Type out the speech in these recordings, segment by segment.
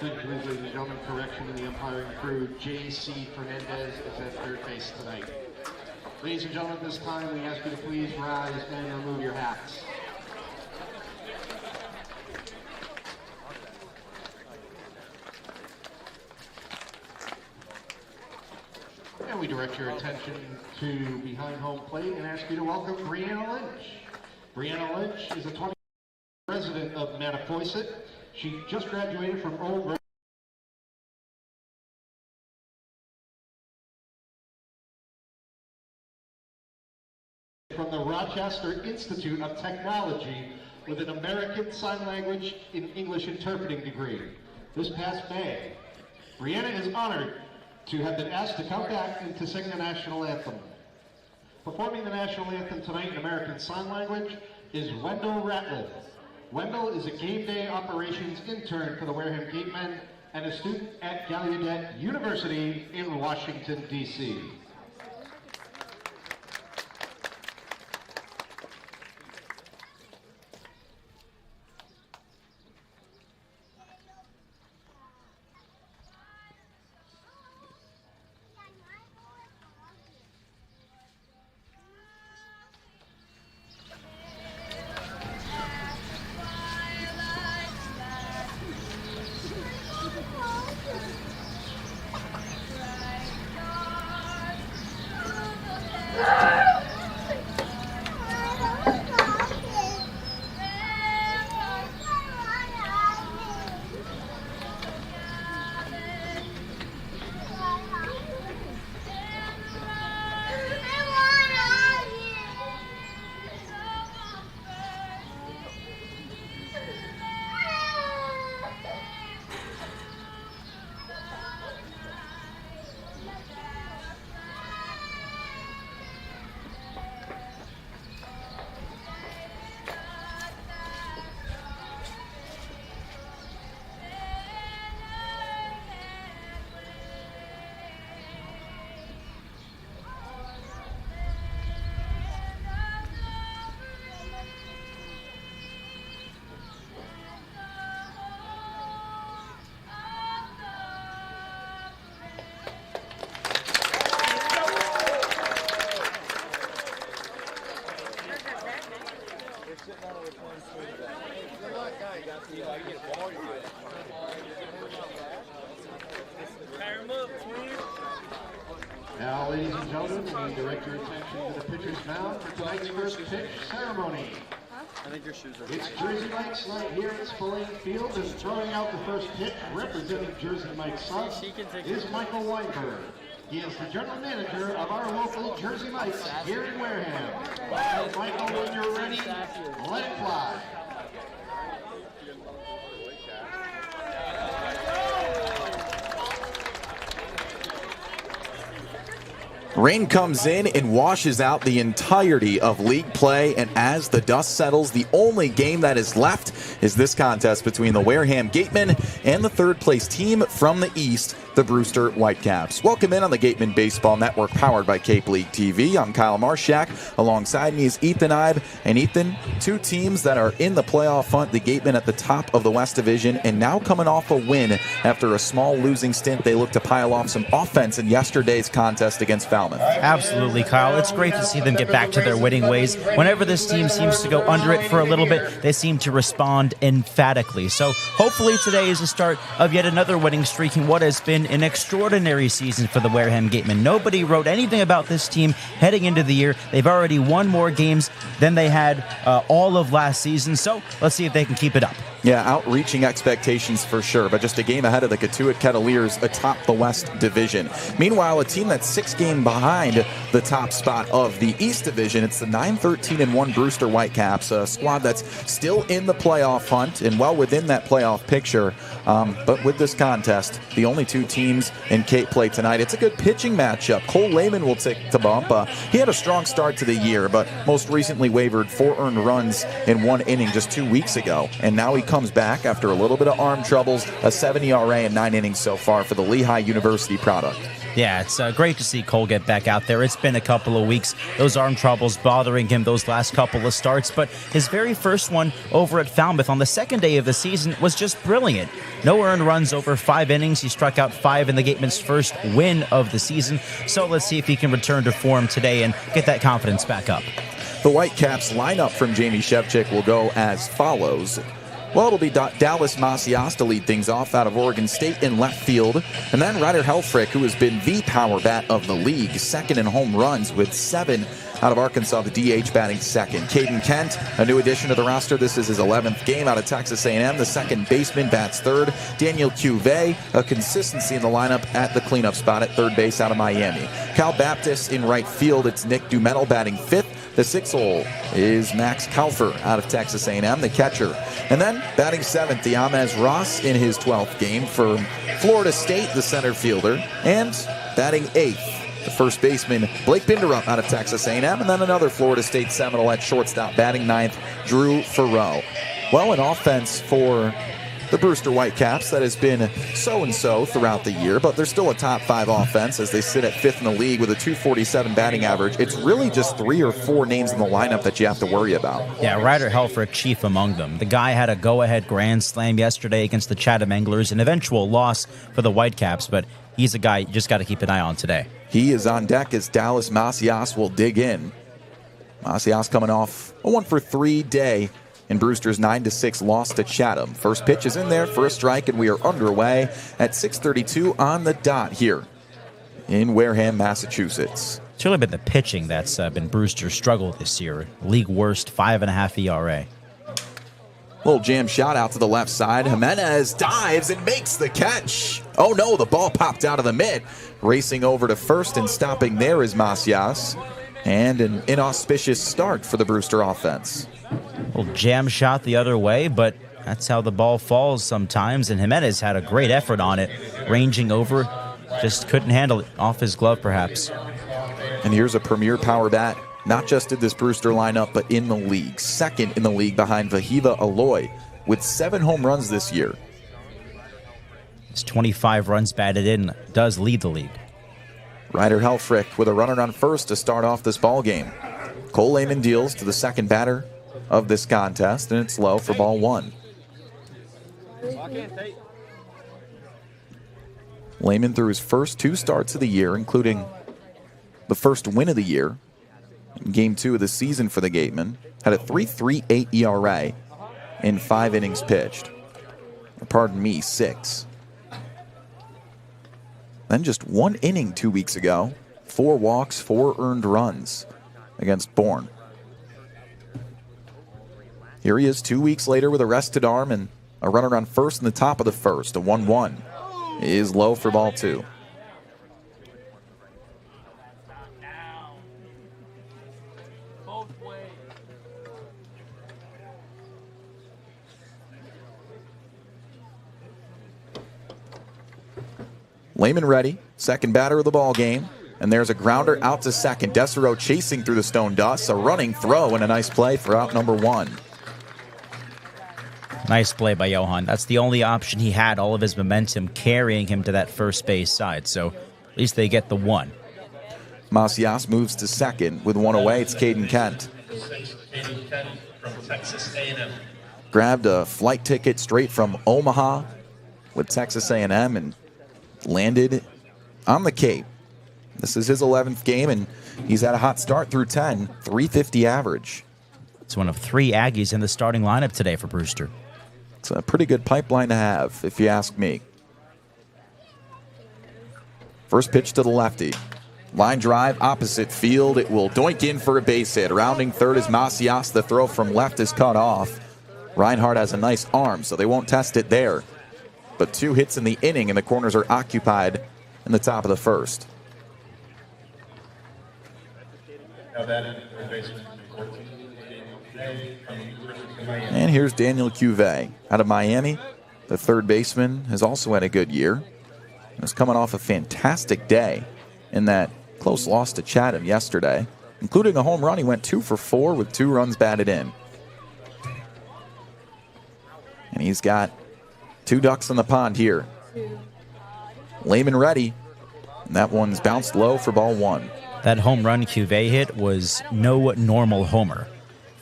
Good news, ladies and gentlemen, correction in the umpiring crew. J.C. Fernandez is at third base tonight. Ladies and gentlemen, at this time, we ask you to please rise and remove your hats. And we direct your attention to behind home plate and ask you to welcome Brianna Lynch. Brianna Lynch is a 20 resident of Mattapoisett. She just graduated from Old from the Rochester Institute of Technology with an American Sign Language in English interpreting degree. This past May, Brianna is honored to have been asked to come back and to sing the national anthem. Performing the national anthem tonight in American Sign Language is Wendell Ratliff. Wendell is a game day operations intern for the Wareham Gatemen and a student at Gallaudet University in Washington, D.C. Now, ladies and gentlemen, we direct your attention to the pitcher's mound for tonight's first pitch ceremony. I think your shoes are. It's Jersey Mike's right here at Spillane Field, and throwing out the first pitch, representing Jersey Mike's son, is Michael Weinberg. He is the general manager of our local Jersey Mike's here in Wareham. Well, Michael, when you're ready, let it fly. Rain comes in and washes out the entirety of league play, and as the dust settles, the only game that is left is this contest between the Wareham Gatemen and the third-place team from the East, the Brewster Whitecaps. Welcome in on the Gatemen Baseball Network, powered by Cape League TV. I'm Kyle Marchak. Alongside me is Ethan Eibe. And Ethan, two teams that are in the playoff hunt, the Gatemen at the top of the West Division, and now coming off a win after a small losing stint. They look to pile off some offense in yesterday's contest against Falmouth. Absolutely, Kyle. It's great to see them get back to their winning ways. Whenever this team seems to go under it for a little bit, they seem to respond emphatically. So hopefully today is the start of yet another winning streak in what has been an extraordinary season for the Wareham Gatemen. Nobody wrote anything about this team heading into the year. They've already won more games than they had all of last season. So let's see if they can keep it up. Yeah, outreaching expectations for sure, but just a game ahead of the Catuit Kettleers atop the West Division. Meanwhile, a team that's 6 games behind the top spot of the East Division, it's the 9-13-1 Brewster Whitecaps, a squad that's still in the playoff hunt and well within that playoff picture. But with this contest, the only two teams in Cape play tonight. It's a good pitching matchup. Cole Lehman will take the bump. He had a strong start to the year, but most recently wavered 4 earned runs in 1 inning just 2 weeks ago, and now he comes back after a little bit of arm troubles, a 7 ERA and 9 innings so far for the Lehigh University product. Yeah, it's great to see Cole get back out there. It's been a couple of weeks. Those arm troubles bothering him those last couple of starts, but his very first one over at Falmouth on the second day of the season was just brilliant. No earned runs over 5 innings. He struck out 5 in the Gatemen's first win of the season. So let's see if he can return to form today and get that confidence back up. The Whitecaps lineup from Jamie Shevchik will go as follows. Well, it'll be Dallas Macias to lead things off out of Oregon State in left field. And then Ryder Helfrich, who has been the power bat of the league, second in home runs with 7 out of Arkansas, the DH batting second. Caden Kent, a new addition to the roster. This is his 11th game out of Texas A&M. The second baseman bats third. Daniel Cuvée, a consistency in the lineup at the cleanup spot at third base out of Miami. Cal Baptist in right field. It's Nick Dumettle batting fifth. The 6th hole is Max Kaufer out of Texas A&M, the catcher. And then batting 7th, Diamez Ross in his 12th game for Florida State, the center fielder. And batting 8th, the first baseman, Blake Binderup out of Texas A&M. And then another Florida State Seminole at shortstop, batting 9th, Drew Farreau. Well, an offense for the Brewster Whitecaps that has been so-and-so throughout the year, but they're still a top 5 offense as they sit at 5th in the league with a .247 batting average. It's really just 3 or 4 names in the lineup that you have to worry about. Yeah, Ryder Helfrich chief among them. The guy had a go-ahead grand slam yesterday against the Chatham Anglers, an eventual loss for the Whitecaps, but he's a guy you just got to keep an eye on today. He is on deck as Dallas Macias will dig in. Macias coming off a 1-for-3 day in Brewster's 9-6 loss to Chatham. First pitch is in there for a strike, and we are underway at 6:32 on the dot here in Wareham, Massachusetts. It's really been the pitching that's been Brewster's struggle this year. League worst 5.5 ERA. Little jam shot out to the left side. Jimenez dives and makes the catch. Oh no, the ball popped out of the mitt. Racing over to first and stopping there is Macias. And an inauspicious start for the Brewster offense. Little jam shot the other way, but that's how the ball falls sometimes. And Jimenez had a great effort on it, ranging over. Just couldn't handle it. Off his glove, perhaps. And here's a premier power bat, not just in this Brewster lineup, but in the league. Second in the league behind Vahiva Aloy with 7 home runs this year. His 25 runs batted in does lead the league. Ryder Helfrich with a runner on first to start off this ball game. Cole Lehman deals to the second batter of this contest, and it's low for ball 1. Lehman threw his first 2 starts of the year, including the first win of the year in game 2 of the season for the Gatemen. Had a 3.38 ERA in 5 innings pitched. Or pardon me, 6. Then just 1 inning 2 weeks ago. 4 walks, 4 earned runs against Bourne. Here he is 2 weeks later with a rested arm and a runner on first in the top of the first. A 1-1 is low for ball 2. Lehman ready, second batter of the ball game. And there's a grounder out to second. Desero chasing through the stone dust. A running throw and a nice play for out number 1. Nice play by Johan. That's the only option he had, all of his momentum carrying him to that first base side. So at least they get the 1. Macias moves to second with 1 away. It's Caden Kent. From Texas A&M. Grabbed a flight ticket straight from Omaha with Texas A&M and landed on the Cape. This is his 11th game, and he's had a hot start through 10, .350 average. It's one of 3 Aggies in the starting lineup today for Brewster. It's a pretty good pipeline to have, if you ask me. First pitch to the lefty. Line drive, opposite field. It will doink in for a base hit. Rounding third is Macias. The throw from left is cut off. Reinhardt has a nice arm, so they won't test it there. But 2 hits in the inning, and the corners are occupied in the top of the first. And here's Daniel Cuvée out of Miami. The third baseman has also had a good year. And is coming off a fantastic day in that close loss to Chatham yesterday, including a home run. He went 2 for 4 with 2 runs batted in. And he's got 2 ducks in the pond here. Lehman ready. And that one's bounced low for ball one. That home run Cuvée hit was no normal homer.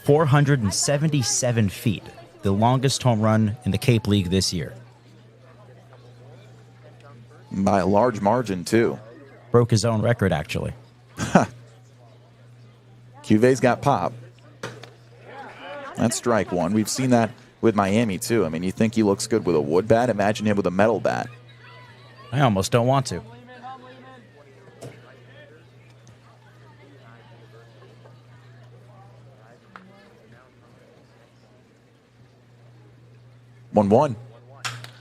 477 feet, the longest home run in the Cape League this year. By a large margin, too. Broke his own record, actually. Cuvé's got pop. That's strike one. We've seen that with Miami, too. I mean, you think he looks good with a wood bat? Imagine him with a metal bat. I almost don't want to. One.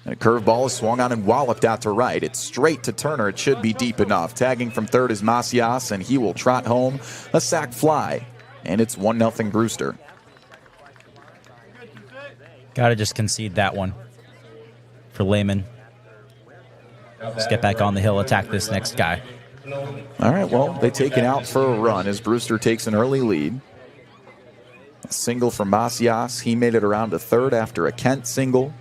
And a curveball is swung on and walloped out to right. It's straight to Turner. It should be deep enough. Tagging from third is Macias, and he will trot home a sac fly. And it's 1-0 Brewster. Got to just concede that one for Lehman. Let's get back on the hill, attack this next guy. All right, well, they take it out for a run as Brewster takes an early lead. A single from Macias. He made it around to third after a Kent single.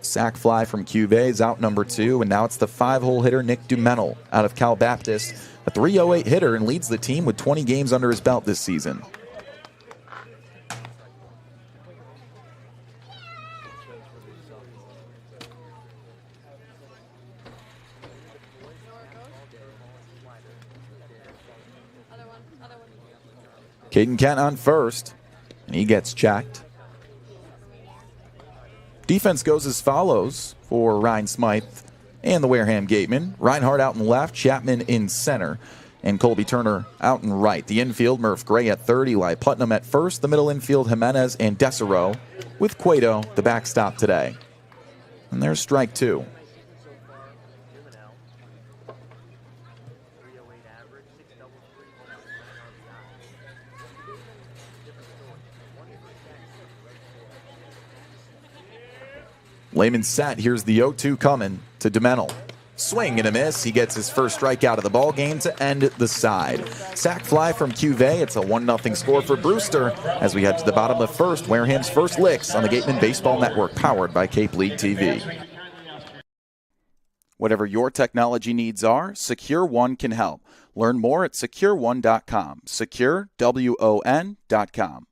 Sac fly from Cuvée is out number 2, and now it's the 5-hole hitter Nick Dumenel out of Cal Baptist, a .308 hitter, and leads the team with 20 games under his belt this season. Caden Kent on first, and he gets checked. Defense goes as follows for Ryan Smythe and the Wareham Gatemen. Reinhardt out in left, Chapman in center, and Colby Turner out in right. The infield, Murph Gray at third, Eli Putnam at first. The middle infield, Jimenez and Desiro, with Cueto the backstop today. And there's strike two. Lehman set. Here's the 0-2 coming to Dumenel. Swing and a miss. He gets his first strikeout of the ball game to end the side. Sac fly from Cuvée. It's a 1-0 score for Brewster as we head to the bottom of the first. Wareham's first licks on the Gatemen Baseball Network, powered by Cape League TV. Whatever your technology needs are, Secure One can help. Learn more at SecureOne.com. SecureWON.com.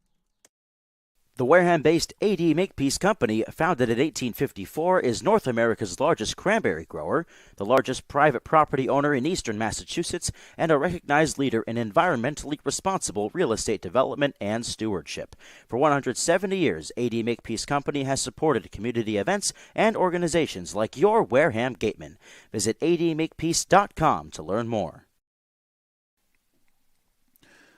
The Wareham-based A.D. Makepeace Company, founded in 1854, is North America's largest cranberry grower, the largest private property owner in eastern Massachusetts, and a recognized leader in environmentally responsible real estate development and stewardship. For 170 years, A.D. Makepeace Company has supported community events and organizations like your Wareham Gatemen. Visit admakepeace.com to learn more.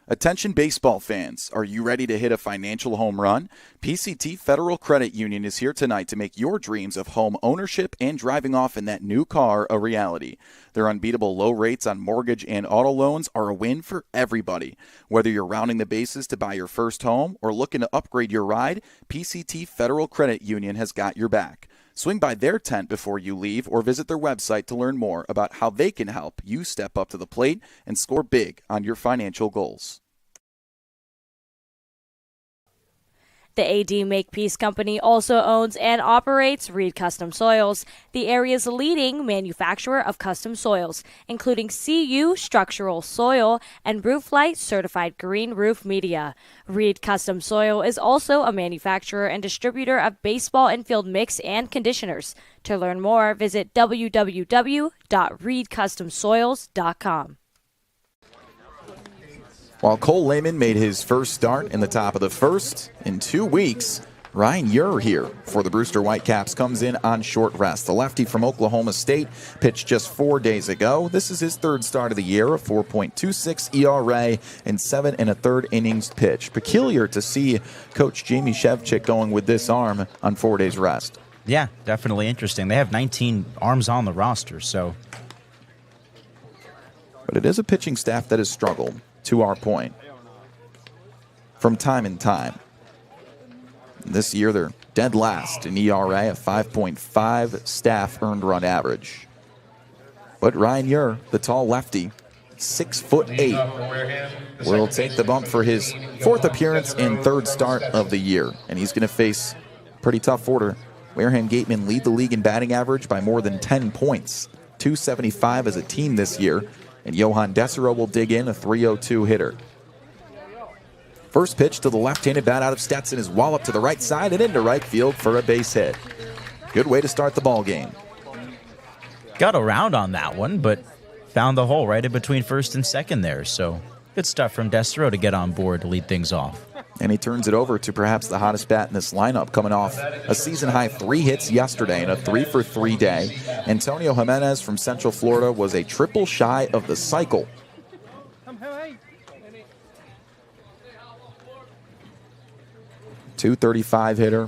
Attention baseball fans, are you ready to hit a financial home run? PCT Federal Credit Union is here tonight to make your dreams of home ownership and driving off in that new car a reality. Their unbeatable low rates on mortgage and auto loans are a win for everybody. Whether you're rounding the bases to buy your first home or looking to upgrade your ride, PCT Federal Credit Union has got your back. Swing by their tent before you leave or visit their website to learn more about how they can help you step up to the plate and score big on your financial goals. The A.D. Makepeace Company also owns and operates Reed Custom Soils, the area's leading manufacturer of custom soils, including CU Structural Soil and Rooflight Certified Green Roof Media. Reed Custom Soil is also a manufacturer and distributor of baseball infield mix and conditioners. To learn more, visit www.reedcustomsoils.com. While Cole Lehman made his first start in the top of the first in 2 weeks, Ryan Ure here for the Brewster Whitecaps comes in on short rest. The lefty from Oklahoma State pitched just 4 days ago. This is his third start of the year, a 4.26 ERA and 7 1/3 innings pitched. Peculiar to see Coach Jamie Shevchik going with this arm on 4 days rest. Yeah, definitely interesting. They have 19 arms on the roster, so. But it is a pitching staff that has struggled, to our point, from time and time. This year they're dead last in ERA, a 5.5 staff earned run average. But Ryan Ure, the tall lefty, 6'8", will take the bump for his fourth appearance and third start of the year. And he's going to face a pretty tough order. Wareham Gatemen lead the league in batting average by more than 10 points. .275 as a team this year, and Johan Desero will dig in, a .302 hitter. First pitch to the left-handed bat out of Stetson is walloped to the right side and into right field for a base hit. Good way to start the ball game. Got around on that one, but found the hole right in between first and second there. So good stuff from Desero to get on board to lead things off. And he turns it over to perhaps the hottest bat in this lineup, coming off a season-high 3 hits yesterday and a 3-for-3 day. Antonio Jimenez from Central Florida was a triple shy of the cycle. .235 hitter,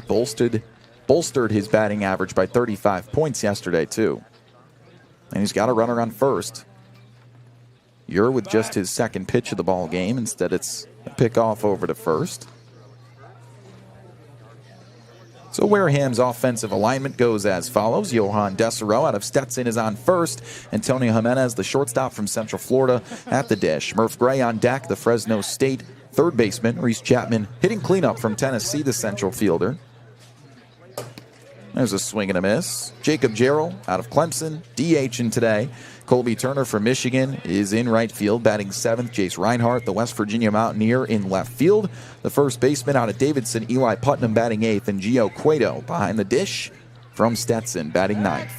bolstered his batting average by 35 points yesterday, too. And he's got a runner on first. You're with just his second pitch of the ball game. Instead, it's a pickoff over to first. So Wareham's offensive alignment goes as follows. Johan Desero out of Stetson is on first. Antonio Jimenez, the shortstop from Central Florida, at the dish. Murph Gray on deck, the Fresno State third baseman. Reese Chapman hitting cleanup from Tennessee, the central fielder. There's a swing and a miss. Jacob Jarrell out of Clemson, DHing today. Colby Turner from Michigan is in right field, batting 7th. Jace Reinhardt, the West Virginia Mountaineer, in left field. The first baseman out of Davidson, Eli Putnam, batting 8th, and Gio Cueto behind the dish from Stetson, batting 9th.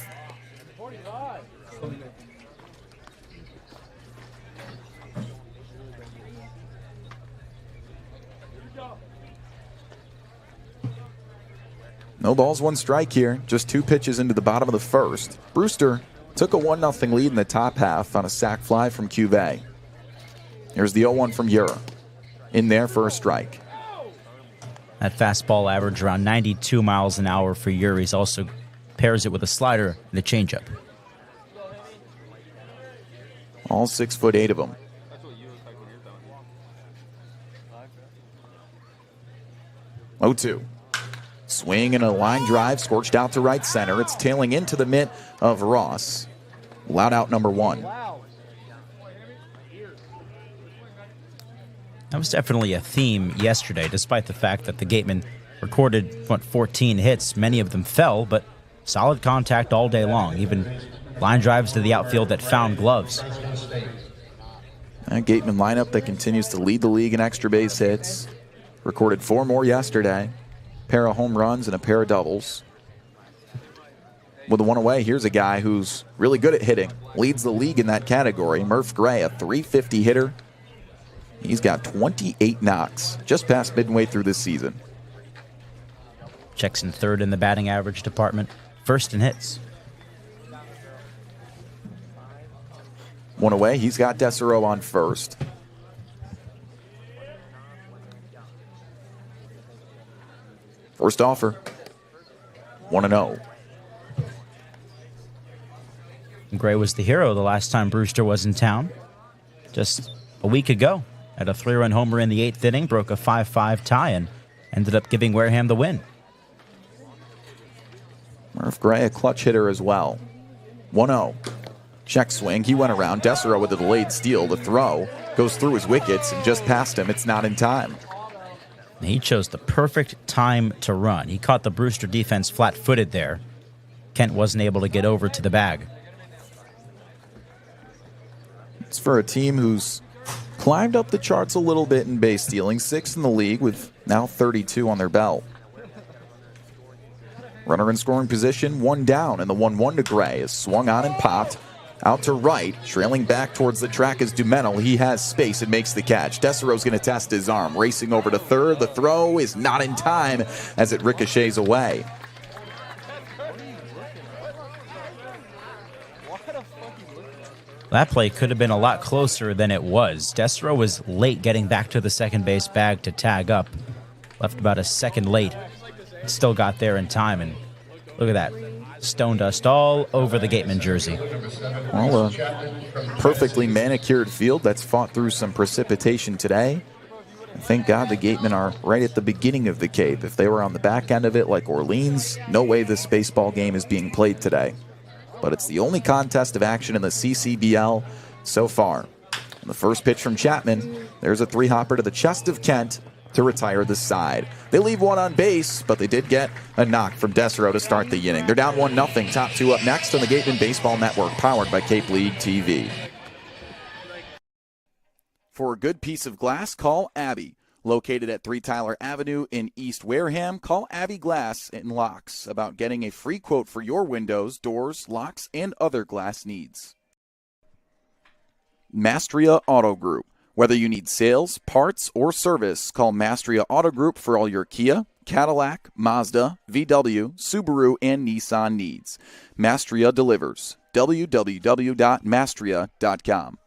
No balls, 1 strike here. Just 2 pitches into the bottom of the first. Brewster took a 1-0 lead in the top half on a sac fly from Cuvée. Here's the 0-1 from Ura. In there for a strike. That fastball average around 92 miles an hour for Uri. He also pairs it with a slider and a changeup. All 6'8" of them. Oh, 2. Swing and a line drive, scorched out to right center. It's tailing into the mitt of Ross. Loud out number 1. That was definitely a theme yesterday, despite the fact that the Gatemen recorded, 14 hits. Many of them fell, but solid contact all day long. Even line drives to the outfield that found gloves. That Gatemen lineup that continues to lead the league in extra base hits. Recorded 4 more yesterday. Pair of home runs and a pair of doubles. With the 1 away, here's a guy who's really good at hitting. Leads the league in that category. Murph Gray, a .350 hitter. He's got 28 knocks, just past midway through this season. Checks in third in the batting average department. First in hits. 1 away, he's got Desero on first. First offer, 1-0. Gray was the hero the last time Brewster was in town. Just a week ago, had a 3-run homer in the 8th inning, broke a 5-5 tie, and ended up giving Wareham the win. Murph Gray, a clutch hitter as well. 1-0. Check swing, he went around. Desero with a delayed steal. The throw goes through his wickets and just past him. It's not in time. He chose the perfect time to run. He caught the Brewster defense flat-footed there. Kent wasn't able to get over to the bag. It's for a team who's climbed up the charts a little bit in base stealing. 6th in the league with now 32 on their belt. Runner in scoring position, 1 down, and the 1-1 to Gray is swung on and popped. Out to right, trailing back towards the track is Dumenil. He has space and makes the catch. Desiro's going to test his arm. Racing over to third. The throw is not in time as it ricochets away. That play could have been a lot closer than it was. Desero was late getting back to the second base bag to tag up. Left about a second late. Still got there in time, and look at that. Stone dust all over the Gatemen jersey. Well, a perfectly manicured field that's fought through some precipitation today. Thank God the Gatemen are right at the beginning of the Cape. If they were on the back end of it like Orleans, no way this baseball game is being played today. But it's the only contest of action in the CCBL so far. And the first pitch from Chapman, there's a 3-hopper to the chest of Kent to retire the side. They leave one on base, but they did get a knock from Desero to start the inning. They're down 1-0. Top two up next on the Gatemen Baseball Network, powered by Cape League TV. For a good piece of glass, call Eibe. Located at 3 Tyler Avenue in East Wareham, call Eibe Glass and Locks about getting a free quote for your windows, doors, locks, and other glass needs. Mastria Auto Group. Whether you need sales, parts, or service, call Mastria Auto Group for all your Kia, Cadillac, Mazda, VW, Subaru, and Nissan needs. Mastria delivers. www.mastria.com.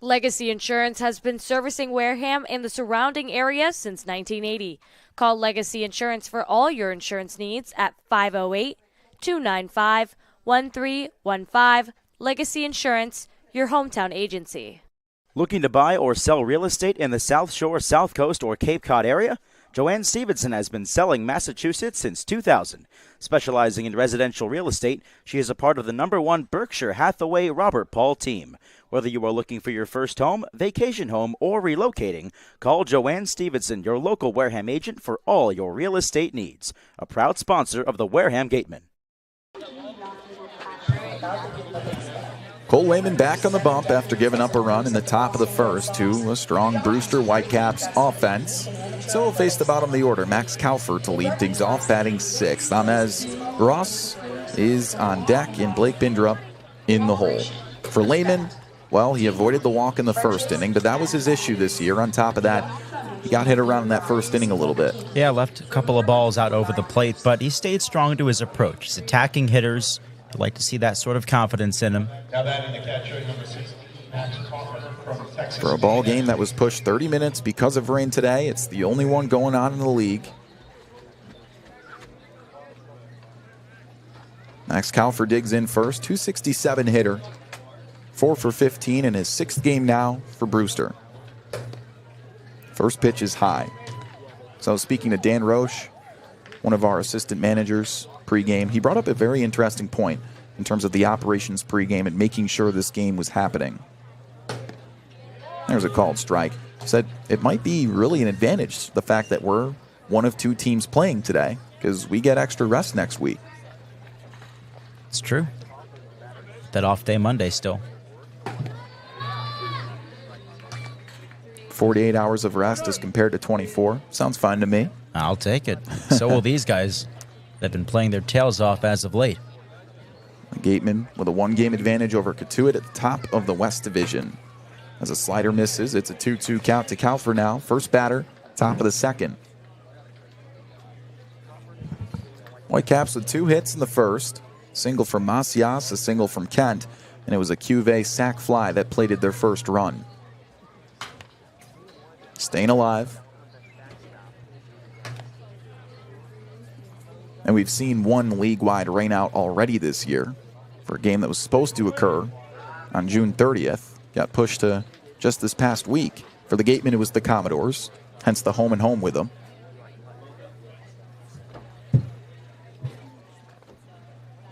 Legacy Insurance has been servicing Wareham and the surrounding area since 1980. Call Legacy Insurance for all your insurance needs at 508-295-1315. Legacy Insurance, your hometown agency. Looking to buy or sell real estate in the South Shore, South Coast, or Cape Cod area? Joanne Stevenson has been selling Massachusetts since 2000. Specializing in residential real estate, she is a part of the #1 Berkshire Hathaway Robert Paul team. Whether you are looking for your first home, vacation home, or relocating, call Joanne Stevenson, your local Wareham agent, for all your real estate needs. A proud sponsor of the Wareham Gatemen. Cole Lehman back on the bump after giving up a run in the top of the first to a strong Brewster Whitecaps offense. So he'll face the bottom of the order, Max Kaufer, to lead things off, batting 6th. Amez Ross is on deck and Blake Bindrup in the hole. For Lehman, well, he avoided the walk in the first inning, but that was his issue this year. On top of that, he got hit around in that first inning a little bit. Yeah, left a couple of balls out over the plate, but he stayed strong to his approach. He's attacking hitters. I'd like to see that sort of confidence in him. Now that in the catcher, number 6, Max Kaufer from Texas. For a ball game that was pushed 30 minutes because of rain today, it's the only one going on in the league. Max Kaufer digs in first, 267 hitter, 4 for 15 in his 6th game now for Brewster. First pitch is high. So speaking to Dan Roche, one of our assistant managers pregame, he brought up a very interesting point in terms of the operations pregame and making sure this game was happening. There's a called strike. Said it might be really an advantage, the fact that we're one of 2 teams playing today, because we get extra rest next week. It's true. That off day Monday still. 48 hours of rest as compared to 24. Sounds fine to me. I'll take it. So will these guys. They've been playing their tails off as of late. Gatemen with a 1-game advantage over Katuitt at the top of the West Division. As a slider misses, it's a 2-2 count to Kaufer now. First batter, top of the second. Whitecaps with 2 hits in the first. Single from Macias, a single from Kent, and it was a Cuvée sac fly that plated their first run. Staying alive. And we've seen 1 league-wide rainout already this year for a game that was supposed to occur on June 30th. Got pushed to just this past week. For the Gatemen, it was the Commodores, hence the home and home with them.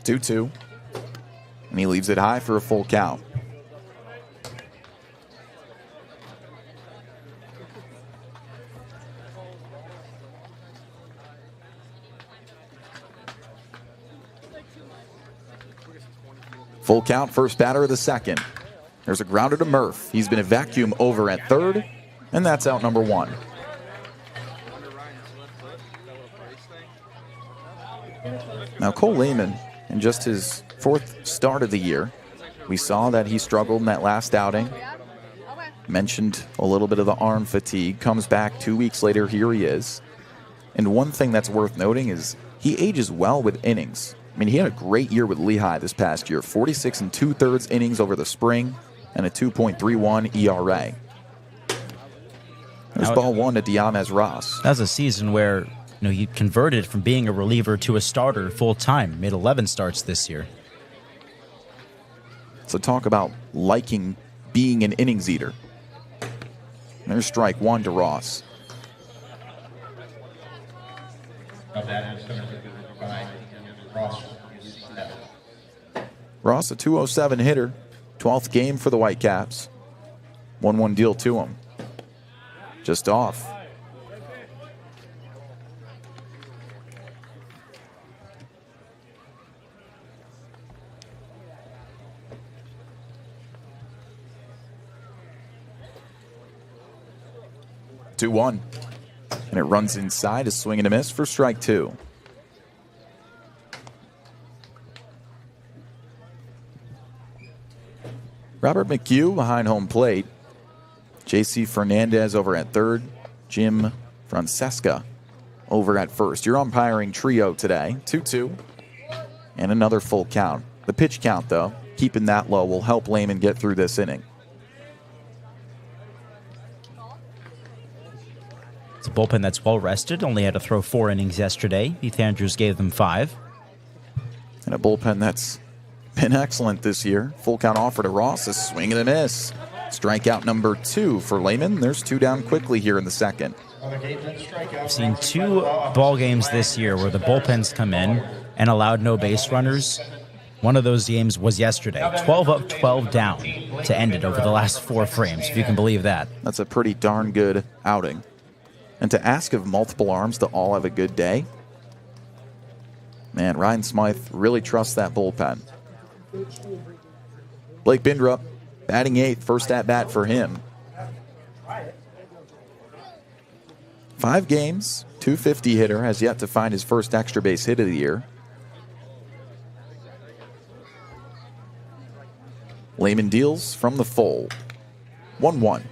Two-two, and he leaves it high for a full count. Full count, first batter of the second. There's a grounder to Murph. He's been a vacuum over at third, and that's out number 1. Now Cole Lehman, in just his 4th start of the year, we saw that he struggled in that last outing. Mentioned a little bit of the arm fatigue. Comes back 2 weeks later, here he is. And one thing that's worth noting is he ages well with innings. I mean, he had a great year with Lehigh this past year. 46 2/3 innings over the spring and a 2.31 ERA. There's ball 1 to Diamez Ross. That was a season where he converted from being a reliever to a starter full-time. Made 11 starts this year. So talk about liking being an innings eater. There's strike 1 to Ross. Ross, a 207 hitter, 12th game for the Whitecaps. 1-1 deal to him. Just off. 2-1. And it runs inside, a swing and a miss for strike 2. Robert McHugh behind home plate. J.C. Fernandez over at third. Jim Francesca over at first. Your umpiring trio today, 2-2. And another full count. The pitch count, though, keeping that low will help Lehman get through this inning. It's a bullpen that's well rested. Only had to throw 4 innings yesterday. Heath Andrews gave them 5. And a bullpen that's been excellent this year. Full count offer to Ross, a swing and a miss. Strikeout number 2 for Lehman. There's 2 down quickly here in the second. I've seen 2 ball games this year where the bullpens come in and allowed no base runners. One of those games was yesterday. 12 up, 12 down to end it over the last 4 frames, if you can believe that. That's a pretty darn good outing. And to ask of multiple arms to all have a good day, man, Ryan Smythe really trusts that bullpen. Blake Bindrup batting 8th, first at bat for him. 5 games, .250 hitter, has yet to find his first extra base hit of the year. Lehman deals from the full. 1-1.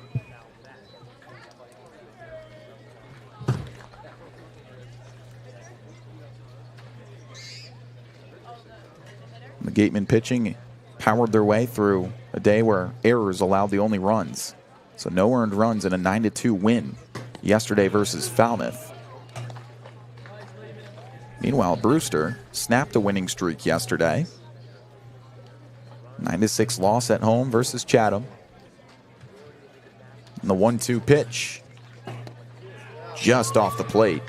The Gatemen pitching powered their way through a day where errors allowed the only runs. So no earned runs in a 9-2 win yesterday versus Falmouth. Meanwhile, Brewster snapped a winning streak yesterday. 9-6 loss at home versus Chatham. And the 1-2 pitch just off the plate.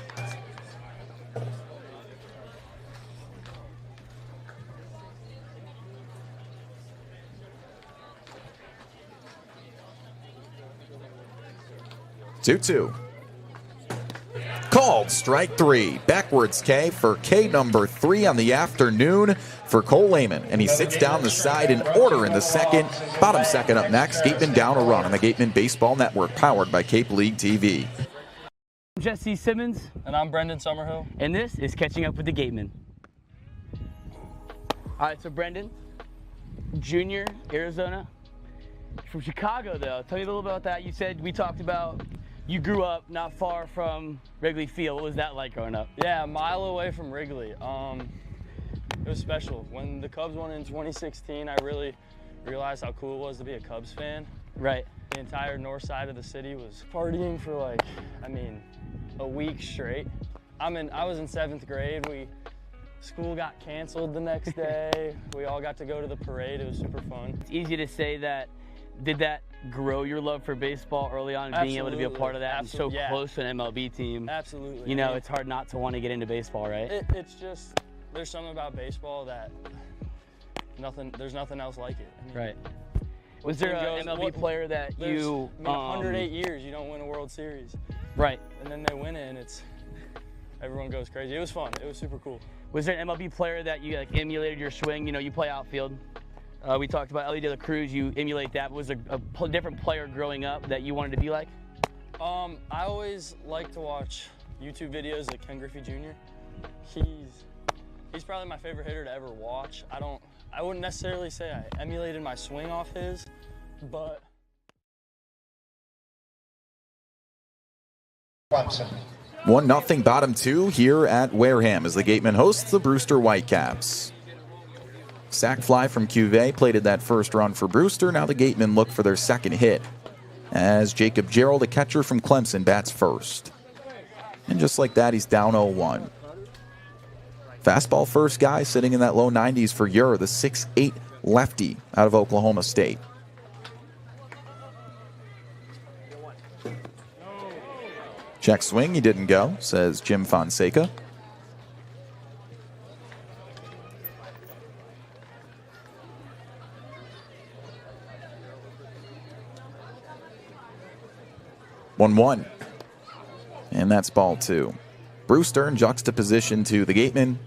Two. Called strike 3. Backwards K for K number 3 on the afternoon for Cole Lehman. And he sits down the side in order in the second. Bottom second up next. Gatemen down a run on the Gatemen Baseball Network, powered by Cape League TV. I'm Jesse Simmons. And I'm Brendan Summerhill. And this is Catching Up with the Gatemen. All right, so Brendan, junior, Arizona. From Chicago, though. Tell me a little bit about that. You said we talked about you grew up not far from Wrigley Field. What was that like growing up? Yeah, a mile away from Wrigley. It was special. When the Cubs won in 2016, I really realized how cool it was to be a Cubs fan. Right. The entire north side of the city was partying for a week straight. I was in 7th grade. School got canceled the next day. We all got to go to the parade. It was super fun. It's easy to say that. Did that grow your love for baseball early on, and being able to be a part of that and so close to an MLB team? Absolutely. You know, it's hard not to want to get into baseball, right? It's just, there's something about baseball that there's nothing else like it. Right. Was there an MLB player that you... 108 years, you don't win a World Series. Right. And then they win it, and everyone goes crazy. It was fun. It was super cool. Was there an MLB player that you emulated your swing? You know, you play outfield. We talked about Ellie De La Cruz. You emulate that. Was there a different player growing up that you wanted to be like? I always like to watch YouTube videos like Ken Griffey Jr. He's probably my favorite hitter to ever watch. I wouldn't necessarily say I emulated my swing off his, but 1-0 bottom 2 here at Wareham as the Gatemen hosts the Brewster Whitecaps. Sac fly from Cuvée plated that first run for Brewster. Now the Gatemen look for their second hit as Jacob Gerald, a catcher from Clemson, bats first. And just like that, he's down 0-1. Fastball first guy sitting in that low 90s for Ure, the 6'8 lefty out of Oklahoma State. Check swing, he didn't go, says Jim Fonseca. One, and that's ball 2. Brewster in juxtaposition to the Gatemen.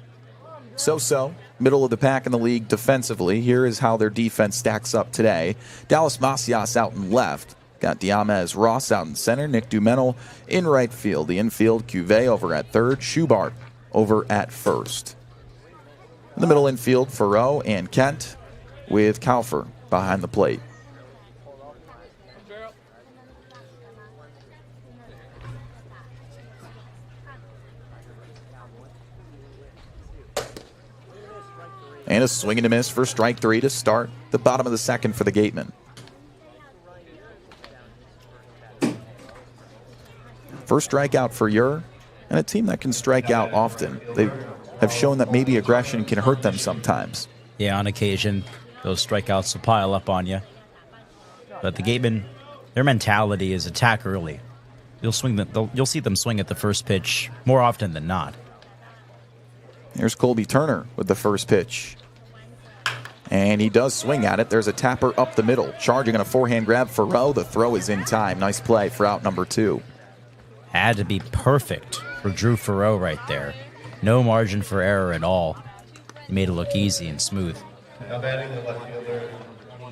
So-so, middle of the pack in the league defensively. Here is how their defense stacks up today. Dallas Macias out in left. Got Diamez Ross out in center, Nick Dumenel in right field. The infield, Cuvée over at third, Schubart over at first. In the middle infield, Farreau and Kent with Kaufer behind the plate. And a swing and a miss for strike three to start the bottom of the second for the Gatemen. First strikeout for Ure, and a team that can strike out often. They have shown that maybe aggression can hurt them sometimes. Yeah, on occasion, those strikeouts will pile up on you. But the Gatemen, their mentality is attack early. You'll see them swing at the first pitch more often than not. Here's Colby Turner with the first pitch. And he does swing at it. There's a tapper up the middle. Charging on a forehand grab for Rowe. The throw is in time. Nice play for out number 2. Had to be perfect for Drew Farreau right there. No margin for error at all. He made it look easy and smooth.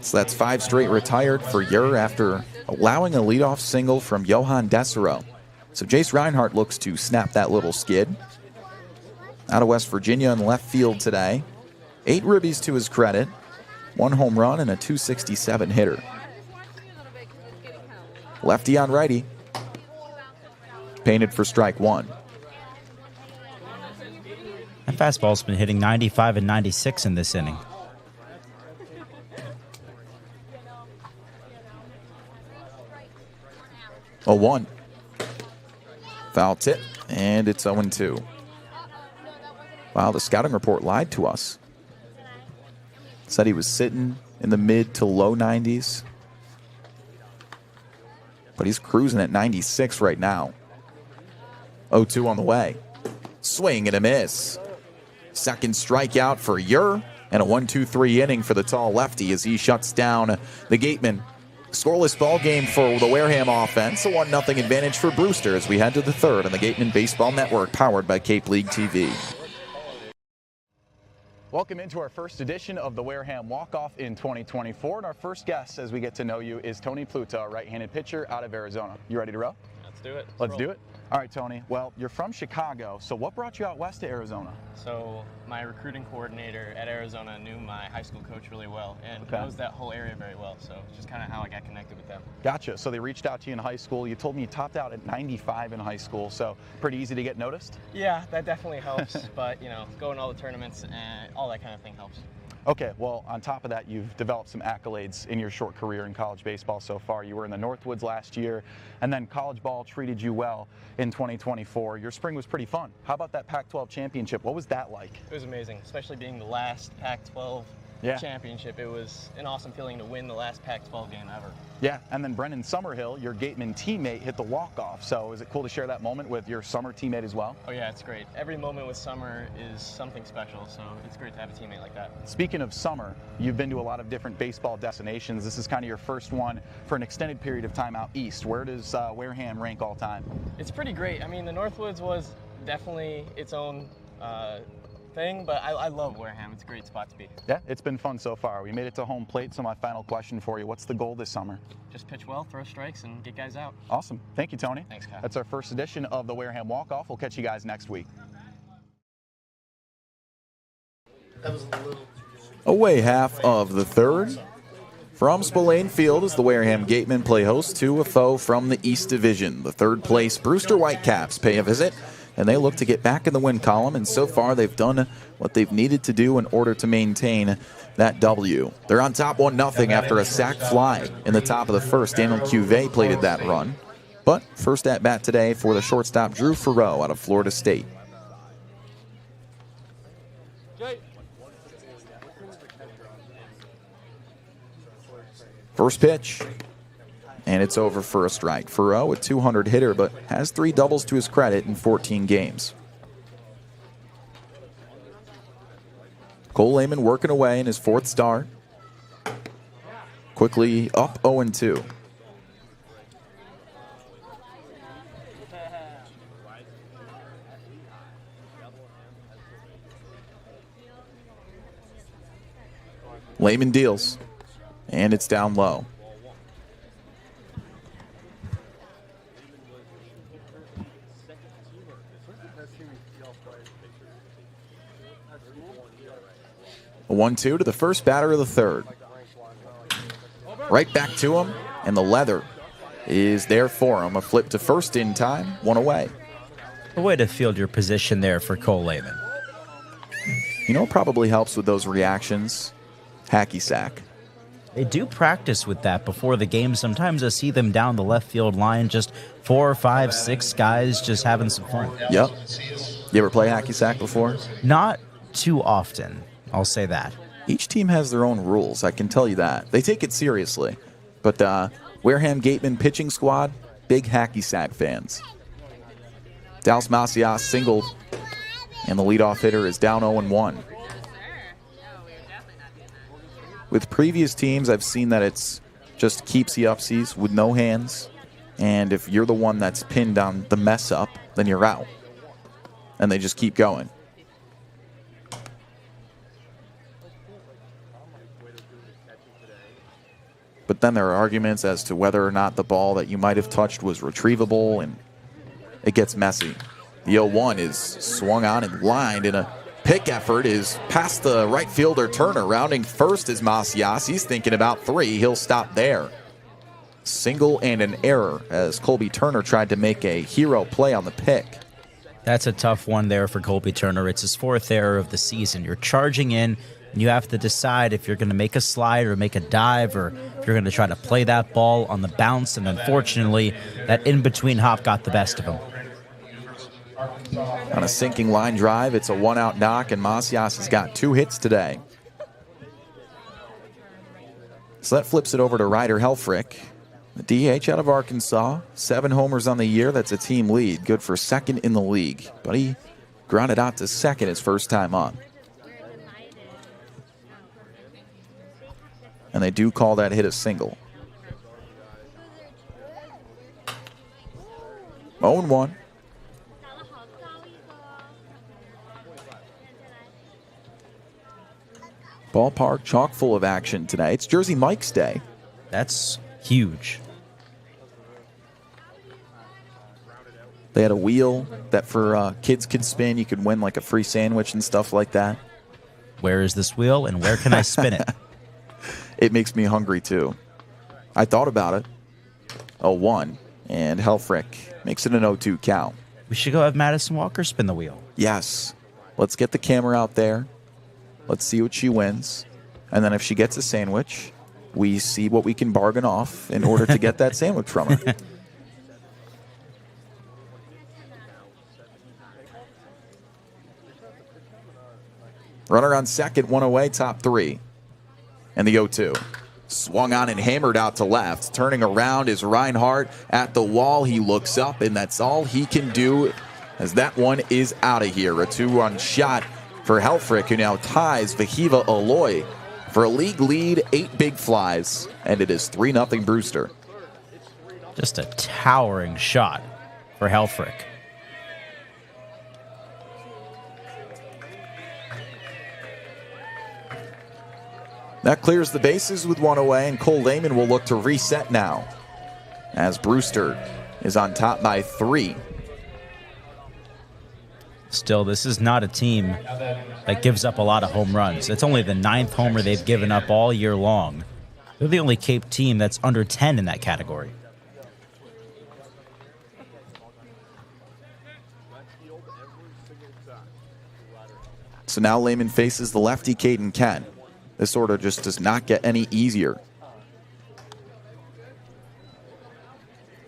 So that's 5 straight retired for Ure after allowing a leadoff single from Johan Desero. So Jace Reinhardt looks to snap that little skid. Out of West Virginia in left field today. 8 ribbies to his credit. 1 home run and a .267 hitter. Lefty on righty. Painted for strike 1. That fastball's been hitting 95 and 96 in this inning. A 1. Foul tip, and it's 0-2. Wow, the scouting report lied to us. Said he was sitting in the mid to low 90s. But he's cruising at 96 right now. 0-2 on the way. Swing and a miss. Second strikeout for Ure, and a 1-2-3 inning for the tall lefty as he shuts down the Gatemen. Scoreless ball game for the Wareham offense. A 1-0 advantage for Brewster as we head to the third on the Gatemen Baseball Network, powered by Cape League TV. Welcome into our first edition of the Wareham Walk-Off in 2024. And our first guest, as we get to know you, is Tony Pluta, right-handed pitcher out of Arizona. You ready to roll? Let's do it. Let's do it. All right, Tony. Well, you're from Chicago, so what brought you out west to Arizona? So my recruiting coordinator at Arizona knew my high school coach really well and knows that whole area very well. So it's just kind of how I got connected with them. Gotcha. So they reached out to you in high school. You told me you topped out at 95 in high school, so pretty easy to get noticed? Yeah, that definitely helps. But, you know, going to all the tournaments and all that kind of thing helps. Okay, well, on top of that, you've developed some accolades in your short career in college baseball so far. You were in the Northwoods last year, and then college ball treated you well in 2024. Your spring was pretty fun. How about that Pac-12 championship? What was that like? It was amazing, especially being the last Pac-12 championship. It was an awesome feeling to win the last Pac-12 game ever. Yeah, and then Brendan Summerhill, your Gateman teammate, hit the walk-off. So is it cool to share that moment with your Summer teammate as well? Oh yeah, it's great. Every moment with Summer is something special, so it's great to have a teammate like that. Speaking of Summer, you've been to a lot of different baseball destinations. This is kind of your first one for an extended period of time out east. Where does Wareham rank all time? It's pretty great. I mean, the Northwoods was definitely its own thing, but I love Wareham. It's a great spot to be. Yeah, it's been fun so far. We made it to home plate, so my final question for you, what's the goal this summer? Just pitch well, throw strikes, and get guys out. Awesome. Thank you, Tony. Thanks, Kyle. That's our first edition of the Wareham Walk-Off. We'll catch you guys next week. Away half of the third. From Spillane Field as the Wareham Gatemen play host to a foe from the East Division. The third place Brewster Whitecaps pay a visit, and they look to get back in the win column, and so far they've done what they've needed to do in order to maintain that W. They're on top 1-0 after a sac fly in the top of the first. Daniel Cuvée plated that run. But first at bat today for the shortstop Drew Farreau out of Florida State. First pitch, and it's over for a strike. Farreau, a 200 hitter, but has 3 doubles to his credit in 14 games. Cole Lehman working away in his 4th start. Quickly up 0-2. Lehman deals, and it's down low. A 1-2 to the first batter of the third. Right back to him, and the leather is there for him. A flip to first in time, one away. A way to field your position there for Cole Lehman. You know, it probably helps with those reactions. Hacky sack. They do practice with that before the game. Sometimes I see them down the left field line, just 4, 5, 6 guys just having some fun. Yep. You ever play hacky sack before? Not too often, I'll say that. Each team has their own rules, I can tell you that. They take it seriously. But Wareham Gatemen pitching squad, big hacky sack fans. Dallas Macias singled, and the leadoff hitter is down 0-1. With previous teams, I've seen that it's just keepsy-upsies with no hands. And if you're the one that's pinned on the mess up, then you're out. And they just keep going. But then there are arguments as to whether or not the ball that you might have touched was retrievable, and it gets messy. The 0-1 is swung on and lined, and a pick effort is past the right fielder Turner. Rounding first is Macias. He's thinking about 3. He'll stop there. Single and an error as Colby Turner tried to make a hero play on the pick. That's a tough one there for Colby Turner. It's his 4th error of the season. You're charging in, and you have to decide if you're going to make a slide or make a dive, or if you're going to try to play that ball on the bounce. And unfortunately, that in-between hop got the best of him. On a sinking line drive, it's a 1-out knock, and Macias has got 2 hits today. So that flips it over to Ryder Helfrich. The DH out of Arkansas, 7 homers on the year. That's a team lead. Good for 2nd in the league. But he grounded out to 2nd his first time up. And they do call that hit a single. 0-1. Ballpark chock full of action tonight. It's Jersey Mike's Day. That's huge. They had a wheel that for kids could spin. You could win like a free sandwich and stuff like that. Where is this wheel and where can I spin it? It makes me hungry too. I thought about it. 0-1, and Helfrich makes it an 0-2 count. We should go have Madison Walker spin the wheel. Yes. Let's get the camera out there. Let's see what she wins. And then if she gets a sandwich, we see what we can bargain off in order to get that sandwich from her. Runner on second, 1 away, top 3. And the 0-2. Swung on and hammered out to left. Turning around is Reinhardt at the wall. He looks up, and that's all he can do as that one is out of here. A 2-run shot for Helfrich, who now ties Vahiva Aloy for a league lead, 8 big flies, and it is 3-0 Brewster. Just a towering shot for Helfrich. That clears the bases with 1 away, and Cole Lehman will look to reset now as Brewster is on top by 3. Still, this is not a team that gives up a lot of home runs. It's only the 9th homer they've given up all year long. They're the only Cape team that's under 10 in that category. So now Lehman faces the lefty Caden Kent. This order just does not get any easier.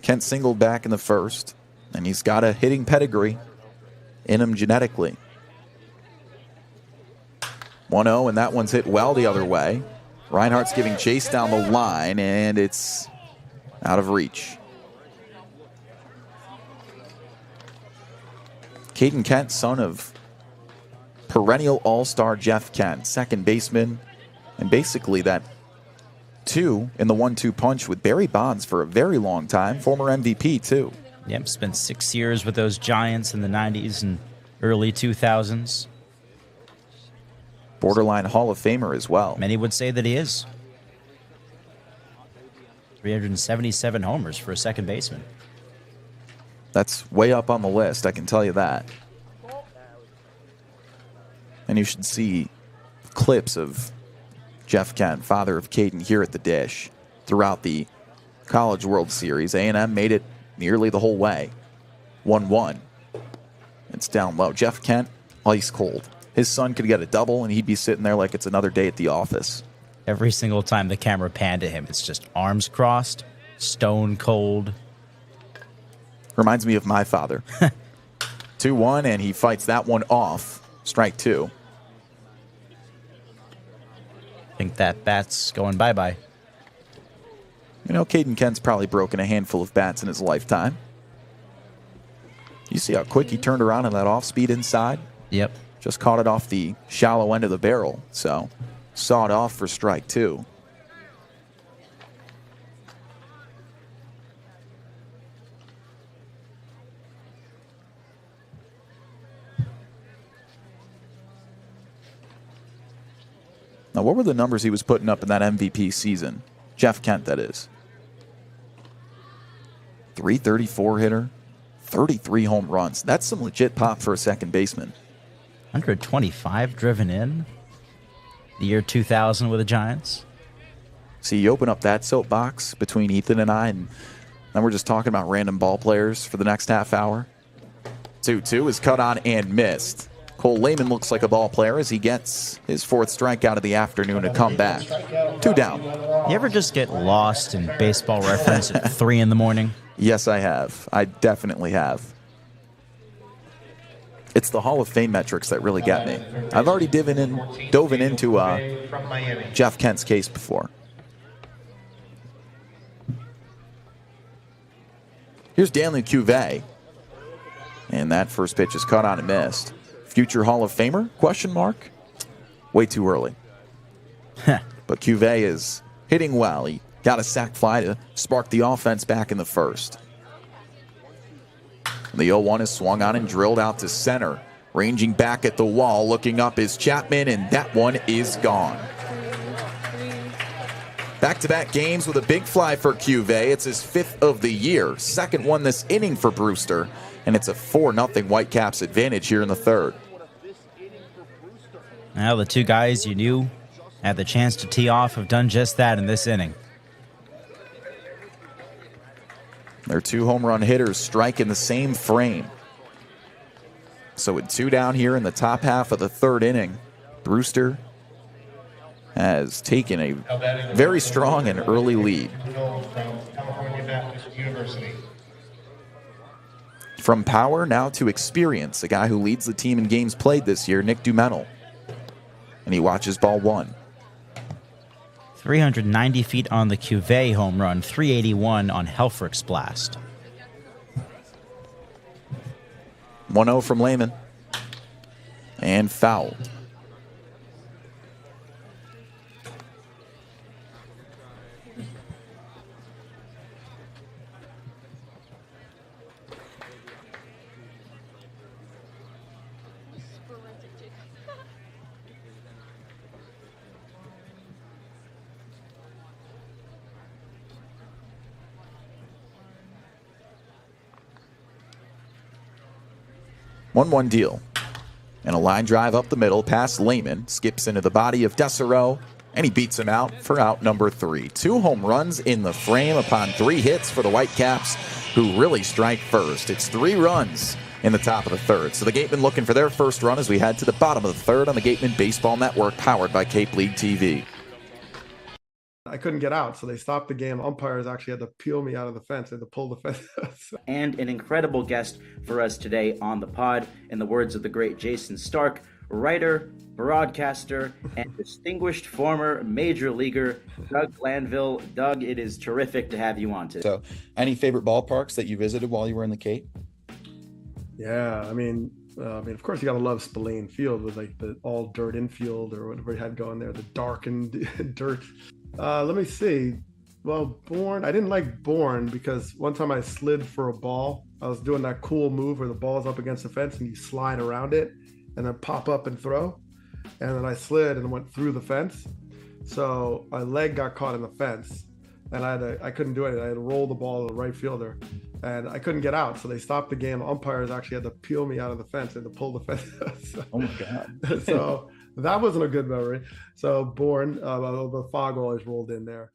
Kent singled back in the first, and he's got a hitting pedigree in him genetically. 1-0, and that one's hit well the other way. Reinhardt's giving chase down the line, and it's out of reach. Caden Kent, son of perennial all-star Jeff Kent, second baseman, and basically that 2 in the 1-2 punch with Barry Bonds for a very long time, former MVP too. Yep, spent 6 years with those Giants in the 90s and early 2000s. Borderline Hall of Famer as well. Many would say that he is. 377 homers for a second baseman. That's way up on the list, I can tell you that. And you should see clips of Jeff Kent, father of Caden, here at the dish throughout the College World Series. A&M made it nearly the whole way. 1-1. It's down low. Jeff Kent, ice cold. His son could get a double, and he'd be sitting there like it's another day at the office. Every single time the camera panned to him, it's just arms crossed, stone cold. Reminds me of my father. 2-1, and he fights that one off. Strike two. I think that bat's going bye-bye. You know, Caden Kent's probably broken a handful of bats in his lifetime. You see how quick he turned around on that off-speed inside? Yep. Just caught it off the shallow end of the barrel, so saw it off for strike two. Now, what were the numbers he was putting up in that MVP season? Jeff Kent, that is. 334 hitter, 33 home runs. That's some legit pop for a second baseman. 125 driven in the year 2000 with the Giants. See, you open up that soapbox between Ethan and I, and then we're just talking about random ball players for the next half hour. 2-2 is cut on and missed. Cole Lehman looks like a ball player as he gets his fourth strikeout of the afternoon to come back. 2 down. You ever just get lost in Baseball Reference at 3 in the morning? Yes, I have. I definitely have. It's the Hall of Fame metrics that really get me. I've already dove into Jeff Kent's case before. Here's Daniel Cuvée. And that first pitch is cut on and missed. Future Hall of Famer? Question mark. Way too early. But Cuvée is hitting well. He got a sac fly to spark the offense back in the first. The 0-1 is swung on and drilled out to center. Ranging back at the wall, looking up is Chapman, and that one is gone. Back-to-back games with a big fly for Cuvée. It's his 5th of the year. Second one this inning for Brewster. And it's a 4-0 Whitecaps advantage here in the third. Now the two guys you knew had the chance to tee off have done just that in this inning. Their 2 home run hitters strike in the same frame. So with 2 down here in the top half of the third inning, Brewster has taken a very strong and early lead. From power now to experience, a guy who leads the team in games played this year, Nick Dumental. And he watches ball 1. 390 feet on the Cuvée home run, 381 on Helfrich's blast. 1-0 from Lehman. And foul. One deal. And a line drive up the middle past Lehman. Skips into the body of Desereau. And he beats him out for out number 3. 2 home runs in the frame upon 3 hits for the Whitecaps, who really strike first. It's 3 runs in the top of the third. So the Gatemen looking for their first run as we head to the bottom of the third on the Gatemen Baseball Network, powered by Cape League TV. I couldn't get out, so they stopped the game. Umpires actually had to peel me out of the fence. They had to pull the fence. And an incredible guest for us today on the pod, in the words of the great Jason Stark, writer, broadcaster, and distinguished former major leaguer, Doug Glanville. Doug, it is terrific to have you on today. So, any favorite ballparks that you visited while you were in the Cape? Yeah, I mean, of course, you got to love Spillane Field with like the all dirt infield or whatever you had going there, the darkened dirt. Let me see. Well, I didn't like Bourne because one time I slid for a ball. I was doing that cool move where the ball's up against the fence and you slide around it and then pop up and throw. And then I slid and went through the fence. So my leg got caught in the fence. and I couldn't do it. I had to roll the ball to the right fielder, and I couldn't get out. So they stopped the game. Umpires actually had to peel me out of the fence and to pull the fence. So, Oh my God. so that wasn't a good memory. So the fog always rolled in there.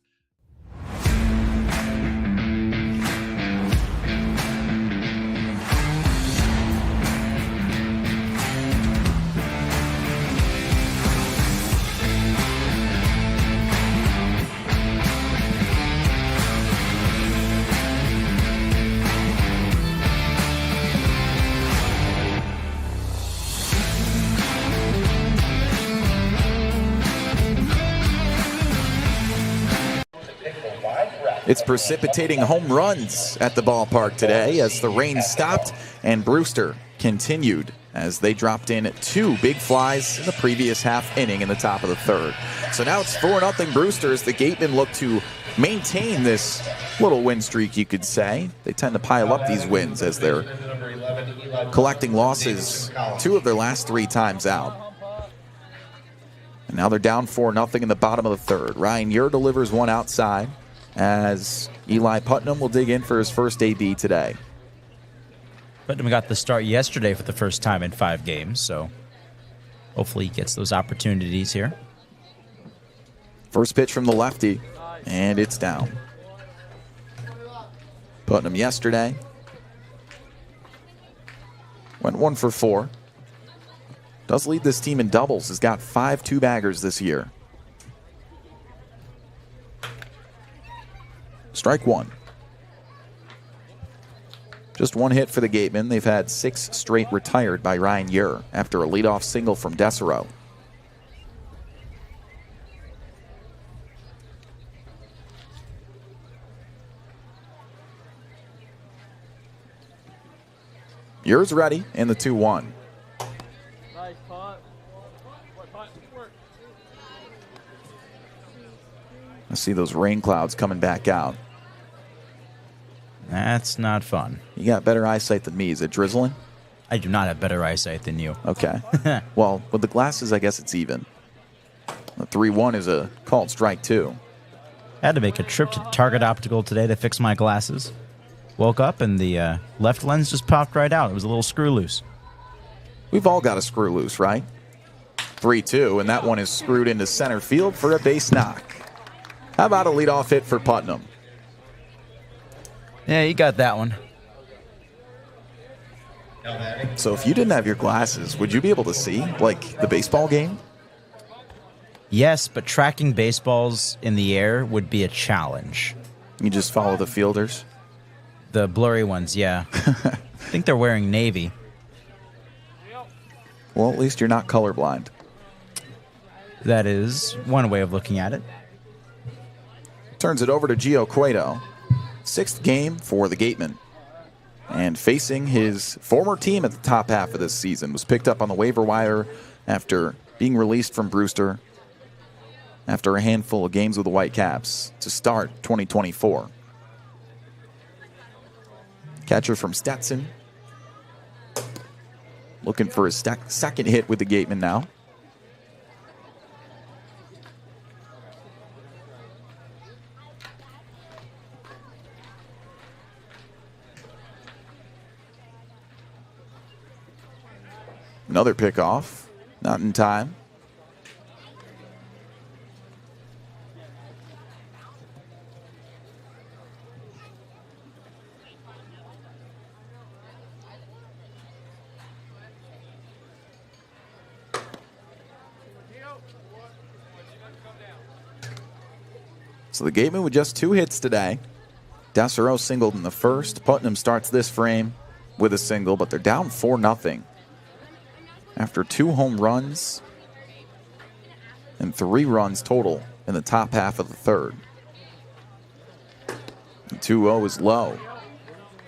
It's precipitating home runs at the ballpark today as the rain stopped and Brewster continued as they dropped in 2 big flies in the previous half inning in the top of the 3rd. So now it's 4-0 Brewster as the Gatemen look to maintain this little win streak, you could say. They tend to pile up these wins as they're collecting losses 2 of their last 3 times out. And now they're down 4-0 in the bottom of the 3rd. Ryan Ure delivers one outside as Eli Putnam will dig in for his first AB today. Putnam got the start yesterday for the first time in 5 games, so hopefully he gets those opportunities here. First pitch from the lefty, and it's down. Putnam yesterday went 1 for 4. Does lead this team in doubles, has got 5 two-baggers this year. Strike 1. Just 1 hit for the Gatemen. They've had 6 straight retired by Ryan Ure after a leadoff single from Desero. Ure's ready in the 2-1. Nice punt. I see those rain clouds coming back out. That's not fun. You got better eyesight than me. Is it drizzling? I do not have better eyesight than you. Okay. Well, with the glasses, I guess it's even. The 3-1 is a called strike 2. I had to make a trip to Target Optical today to fix my glasses. Woke up and the left lens just popped right out. It was a little screw loose. We've all got a screw loose, right? 3-2, and that one is screwed into center field for a base knock. How about a leadoff hit for Putnam? Yeah, you got that one. So if you didn't have your glasses, would you be able to see, like, the baseball game? Yes, but tracking baseballs in the air would be a challenge. You just follow the fielders? The blurry ones, yeah. I think they're wearing navy. Well, at least you're not colorblind. That is one way of looking at it. Turns it over to Gio Cueto. 6th game for the Gatemen. And facing his former team at the top half of this season. Was picked up on the waiver wire after being released from Brewster after a handful of games with the Whitecaps to start 2024. Catcher from Stetson. Looking for his second hit with the Gatemen now. Another pickoff, not in time. So the Gatemen with just 2 hits today. Desero singled in the first. Putnam starts this frame with a single, but they're down 4-0. After 2 home runs and 3 runs total in the top half of the 3rd. The 2-0 is low.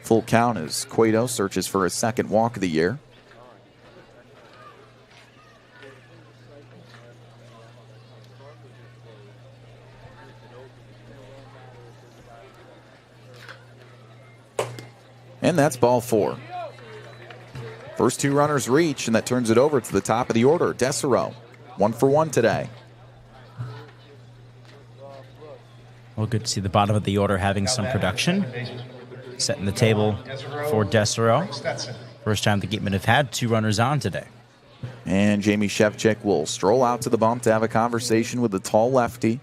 Full count as Cueto searches for his 2nd walk of the year. And that's ball 4. First 2 runners reach, and that turns it over to the top of the order. Desero, 1 for 1 today. Well, good to see the bottom of the order having some production. Setting the table for Desero. First time the Gatemen have had 2 runners on today. And Jamie Shevchik will stroll out to the bump to have a conversation with the tall lefty.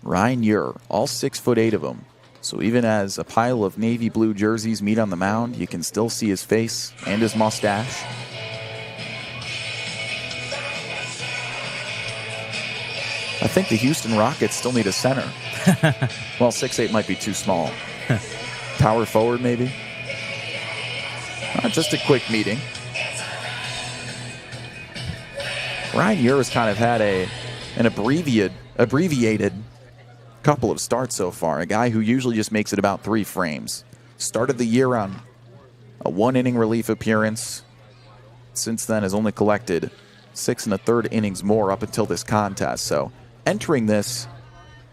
Ryan Ure, all 6'8" of them. So even as a pile of navy blue jerseys meet on the mound, you can still see his face and his mustache. I think the Houston Rockets still need a center. Well, 6'8" might be too small. Power forward, maybe? Just a quick meeting. Ryan Ure has kind of had an abbreviated couple of starts so far. A guy who usually just makes it about 3 frames. Started the year on a 1-inning relief appearance. Since then has only collected 6 1/3 innings more up until this contest. So entering this,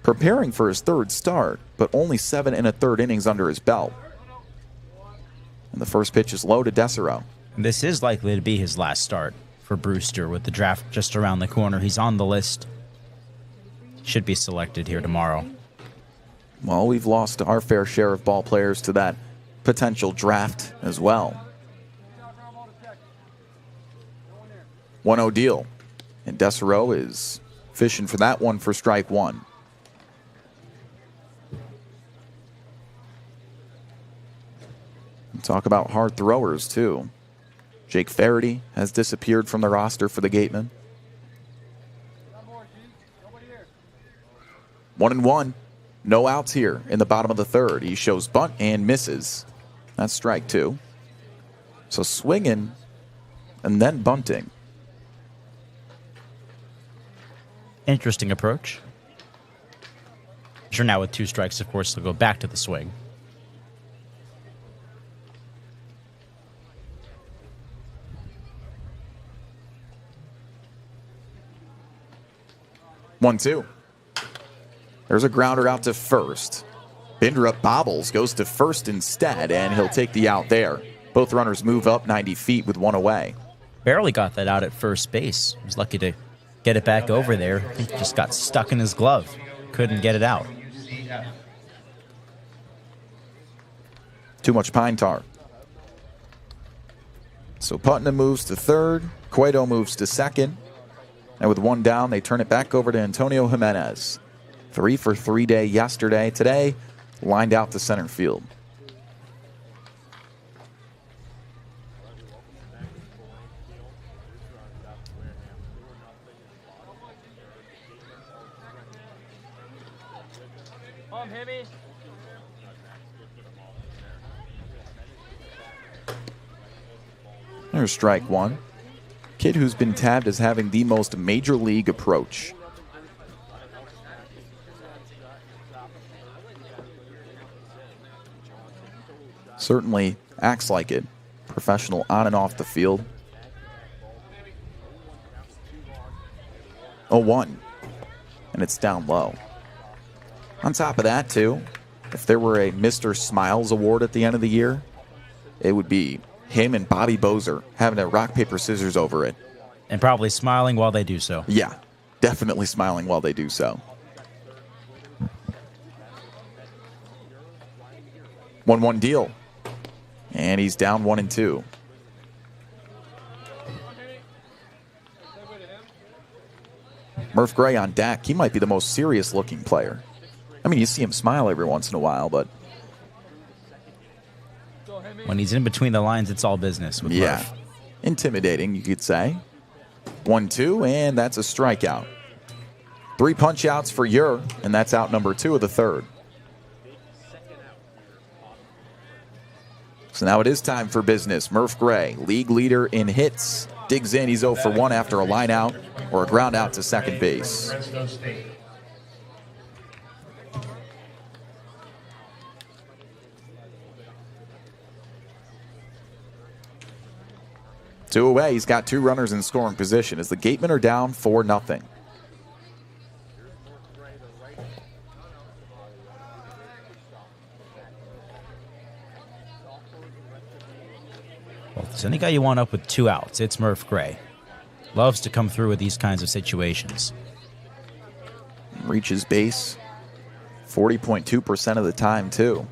preparing for his 3rd start, but only 7 1/3 innings under his belt. And the first pitch is low to Desero. This is likely to be his last start for Brewster with the draft just around the corner. He's on the list. Should be selected here tomorrow. Well, we've lost our fair share of ball players to that potential draft as well. 1-0 deal. And Desero is fishing for that one for strike 1. Talk about hard throwers, too. Jake Faraday has disappeared from the roster for the Gatemen. 1-1. No outs here in the bottom of the 3rd. He shows bunt and misses. That's strike 2. So swinging and then bunting. Interesting approach. Sure, now with 2 strikes, of course, they'll go back to the swing. One, 2. There's a grounder out to first. Bindrup bobbles, goes to first instead, and he'll take the out there. Both runners move up 90 feet with 1 away. Barely got that out at first base. He was lucky to get it back over there. I think it just got stuck in his glove. Couldn't get it out. Too much pine tar. So Putnam moves to 3rd. Cueto moves to 2nd. And with 1 down, they turn it back over to Antonio Jimenez. 3 for 3 day yesterday. Today, lined out to center field. There's strike 1. Kid who's been tabbed as having the most major league approach. Certainly acts like it. Professional on and off the field. 0-1. And it's down low. On top of that, too, if there were a Mr. Smiles award at the end of the year, it would be him and Bobby Bozer having a rock, paper, scissors over it. And probably smiling while they do so. Yeah, definitely smiling while they do so. 1-1 deal. And he's down 1-2. Murph Gray on deck. He might be the most serious looking player. I mean, you see him smile every once in a while, but when he's in between the lines, it's all business with Murph. Intimidating, you could say. 1-2, and that's a strikeout. 3 punch outs for Ure, and that's out number 2 of the 3rd. So now it is time for business. Murph Gray, league leader in hits, digs in. He's 0 for 1 after a line out or a ground out to second base. 2 away. He's got 2 runners in scoring position as the Gatemen are down 4-0. Well, if there's any guy you want up with 2 outs, it's Murph Gray. loves to come through with these kinds of situations. Reaches base 40.2% of the time, too.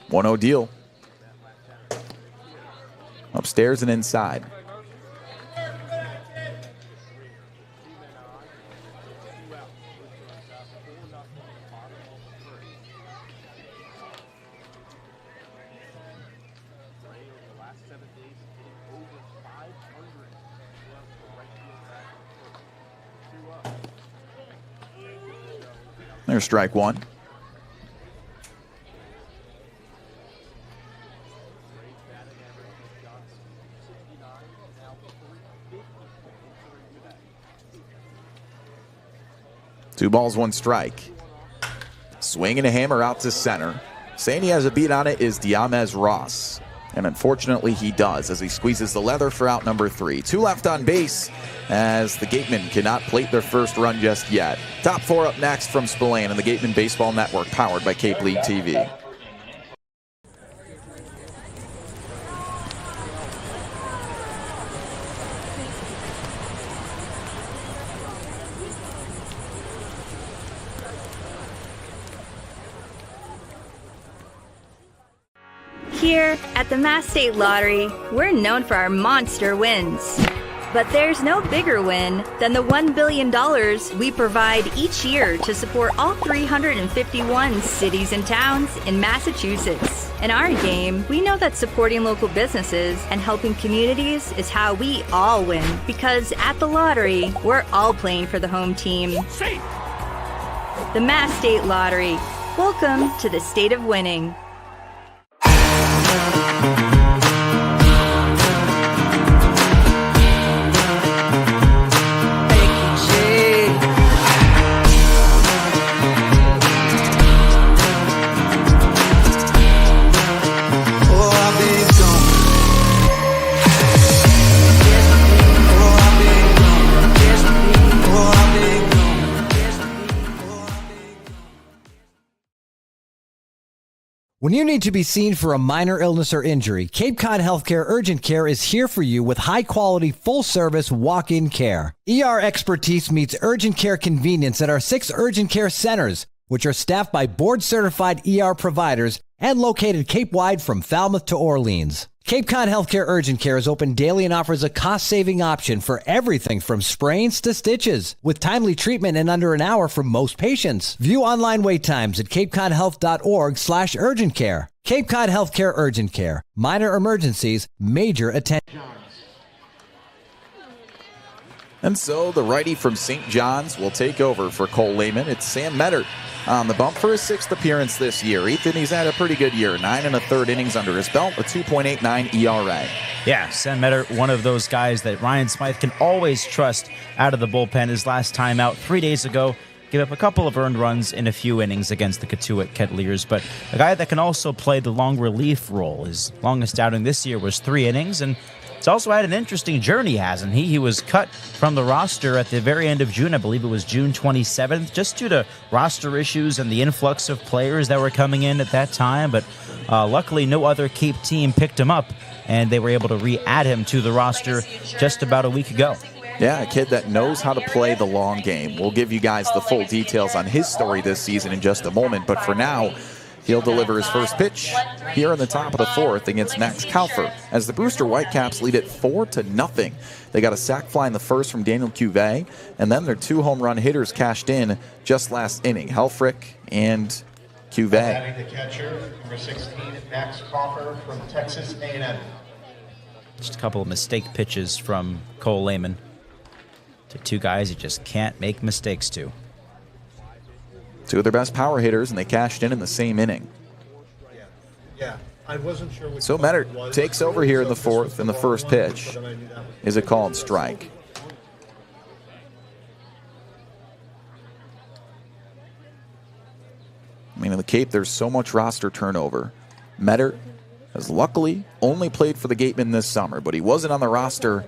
1-0 deal. Upstairs and inside. There's strike one. Two balls, one strike. Swinging a hammer out to center. Saying he has a beat on it is Diamez Ross. And unfortunately he does as he squeezes the leather for out number 3. 2 left on base as the Gatemen cannot plate their first run just yet. Top 4 up next from Spillane and the Gatemen Baseball Network, powered by Cape League TV. Here at the Mass State Lottery, we're known for our monster wins. But there's no bigger win than the $1 billion we provide each year to support all 351 cities and towns in Massachusetts. In our game, we know that supporting local businesses and helping communities is how we all win. Because at the lottery, we're all playing for the home team. The Mass State Lottery. Welcome to the state of winning. When you need to be seen for a minor illness or injury, Cape Cod Healthcare Urgent Care is here for you with high-quality, full-service walk-in care. ER expertise meets urgent care convenience at our 6 urgent care centers, which are staffed by board-certified ER providers and located Cape-wide from Falmouth to Orleans. Cape Cod Healthcare Urgent Care is open daily and offers a cost-saving option for everything from sprains to stitches, with timely treatment in under an hour for most patients. View online wait times at capecodhealth.org/urgent care. Cape Cod Healthcare Urgent Care. Minor emergencies, major attention. And so the righty from St. John's will take over for Cole Lehman. It's Sam Mettert on the bump for his 6th appearance this year. Ethan, he's had a pretty good year. 9 1/3 innings under his belt, a 2.89 ERA. Yeah, Sam Mettert, one of those guys that Ryan Smythe can always trust out of the bullpen. His last time out 3 days ago, gave up a couple of earned runs in a few innings against the Katuitt Kettleers, but a guy that can also play the long relief role. His longest outing this year was 3 innings, and he's also had an interesting journey, hasn't he? He was cut from the roster at the very end of June. I believe it was June 27th, just due to roster issues and the influx of players that were coming in at that time. But luckily, no other Cape team picked him up, and they were able to re-add him to the roster just about a week ago. Yeah, a kid that knows how to play the long game. We'll give you guys the full details on his story this season in just a moment, but for now, he'll deliver his first pitch here in the top of the 4th against Max Kaufer as the Brewster Whitecaps lead it 4-0. They got a sac fly in the first from Daniel Cuvée, and then their 2 home run hitters cashed in just last inning, Helfrich and Cuvée. Adding the catcher, number 16, Max Kaufer from Texas A&M. Just a couple of mistake pitches from Cole Lehman to 2 guys he just can't make mistakes to. 2 of their best power hitters, and they cashed in the same inning. Yeah, I wasn't sure which. So Mettert takes over here in the 4th, and the first pitch is a called strike. I mean, in the Cape, there's so much roster turnover. Mettert has luckily only played for the Gatemen this summer, but he wasn't on the roster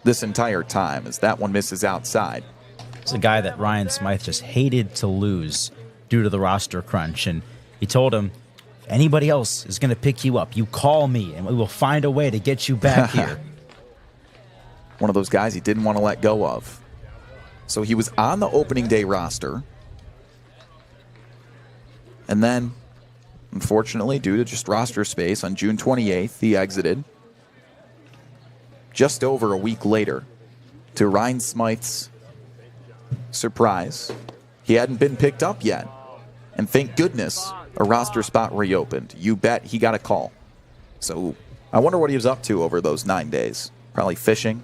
this entire time as that one misses outside. It's a guy that Ryan Smythe just hated to lose due to the roster crunch, and he told him, anybody else is going to pick you up, you call me, and we will find a way to get you back here. One of those guys he didn't want to let go of. So he was on the opening day roster. And then, unfortunately, due to just roster space, on June 28th, he exited. Just over a week later, to Ryan Smythe's surprise, he hadn't been picked up yet. And thank goodness a roster spot reopened. You bet he got a call. So I wonder what he was up to over those 9 days. Probably fishing.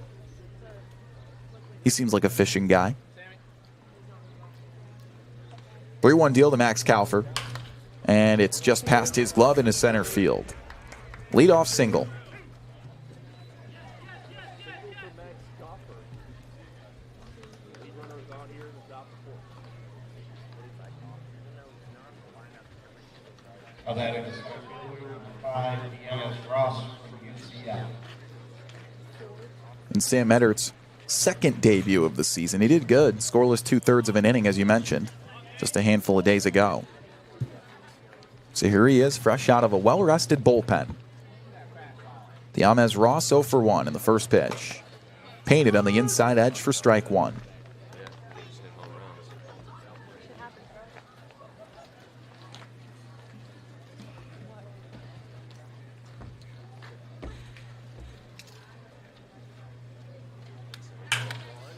He seems like a fishing guy. 3-1 deal to Max Kaufer. And it's just past his glove into center field. Leadoff single. That is by Ross from UCL. And Sam Eddert's second debut of the season. He did good. Scoreless 2/3 of an inning, as you mentioned, just a handful of days ago. So here he is, fresh out of a well-rested bullpen. The Ames Ross 0 for 1 in the first pitch. Painted on the inside edge for strike one.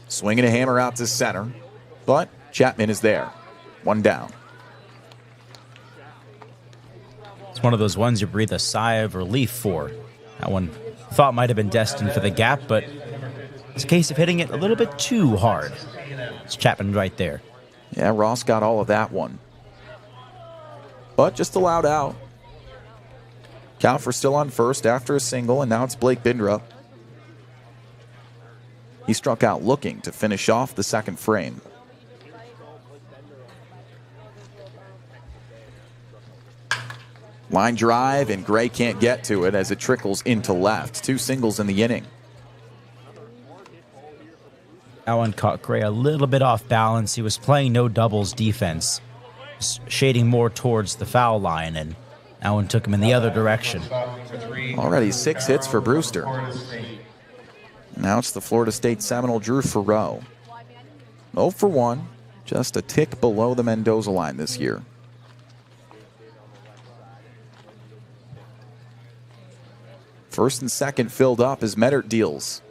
Swinging a hammer out to center, but Chapman is there. One down. It's one of those ones you breathe a sigh of relief for. That one thought might have been destined for the gap, but it's a case of hitting it a little bit too hard. It's Chapman right there. Yeah, Ross got all of that one. But just allowed out. Kaufer still on first after a single, and now it's Blake Bindrup. He struck out looking to finish off the second frame. Line drive, and Gray can't get to it as it trickles into left. Two singles in the inning. That one caught Gray a little bit off balance. He was playing no doubles defense, shading more towards the foul line, and that one took him in the other direction. Already 6 hits for Brewster. Now it's the Florida State Seminole Drew Farreau. 0 for 1, just a tick below the Mendoza line this year. First and second filled up as Meddert deals.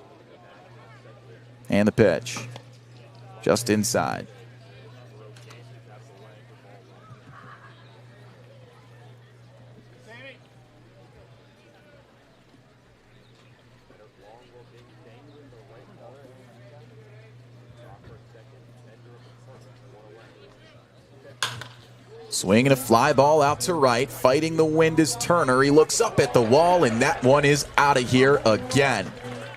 And the pitch. Just inside. Swinging a fly ball out to right. Fighting the wind is Turner. He looks up at the wall, and that one is out of here again.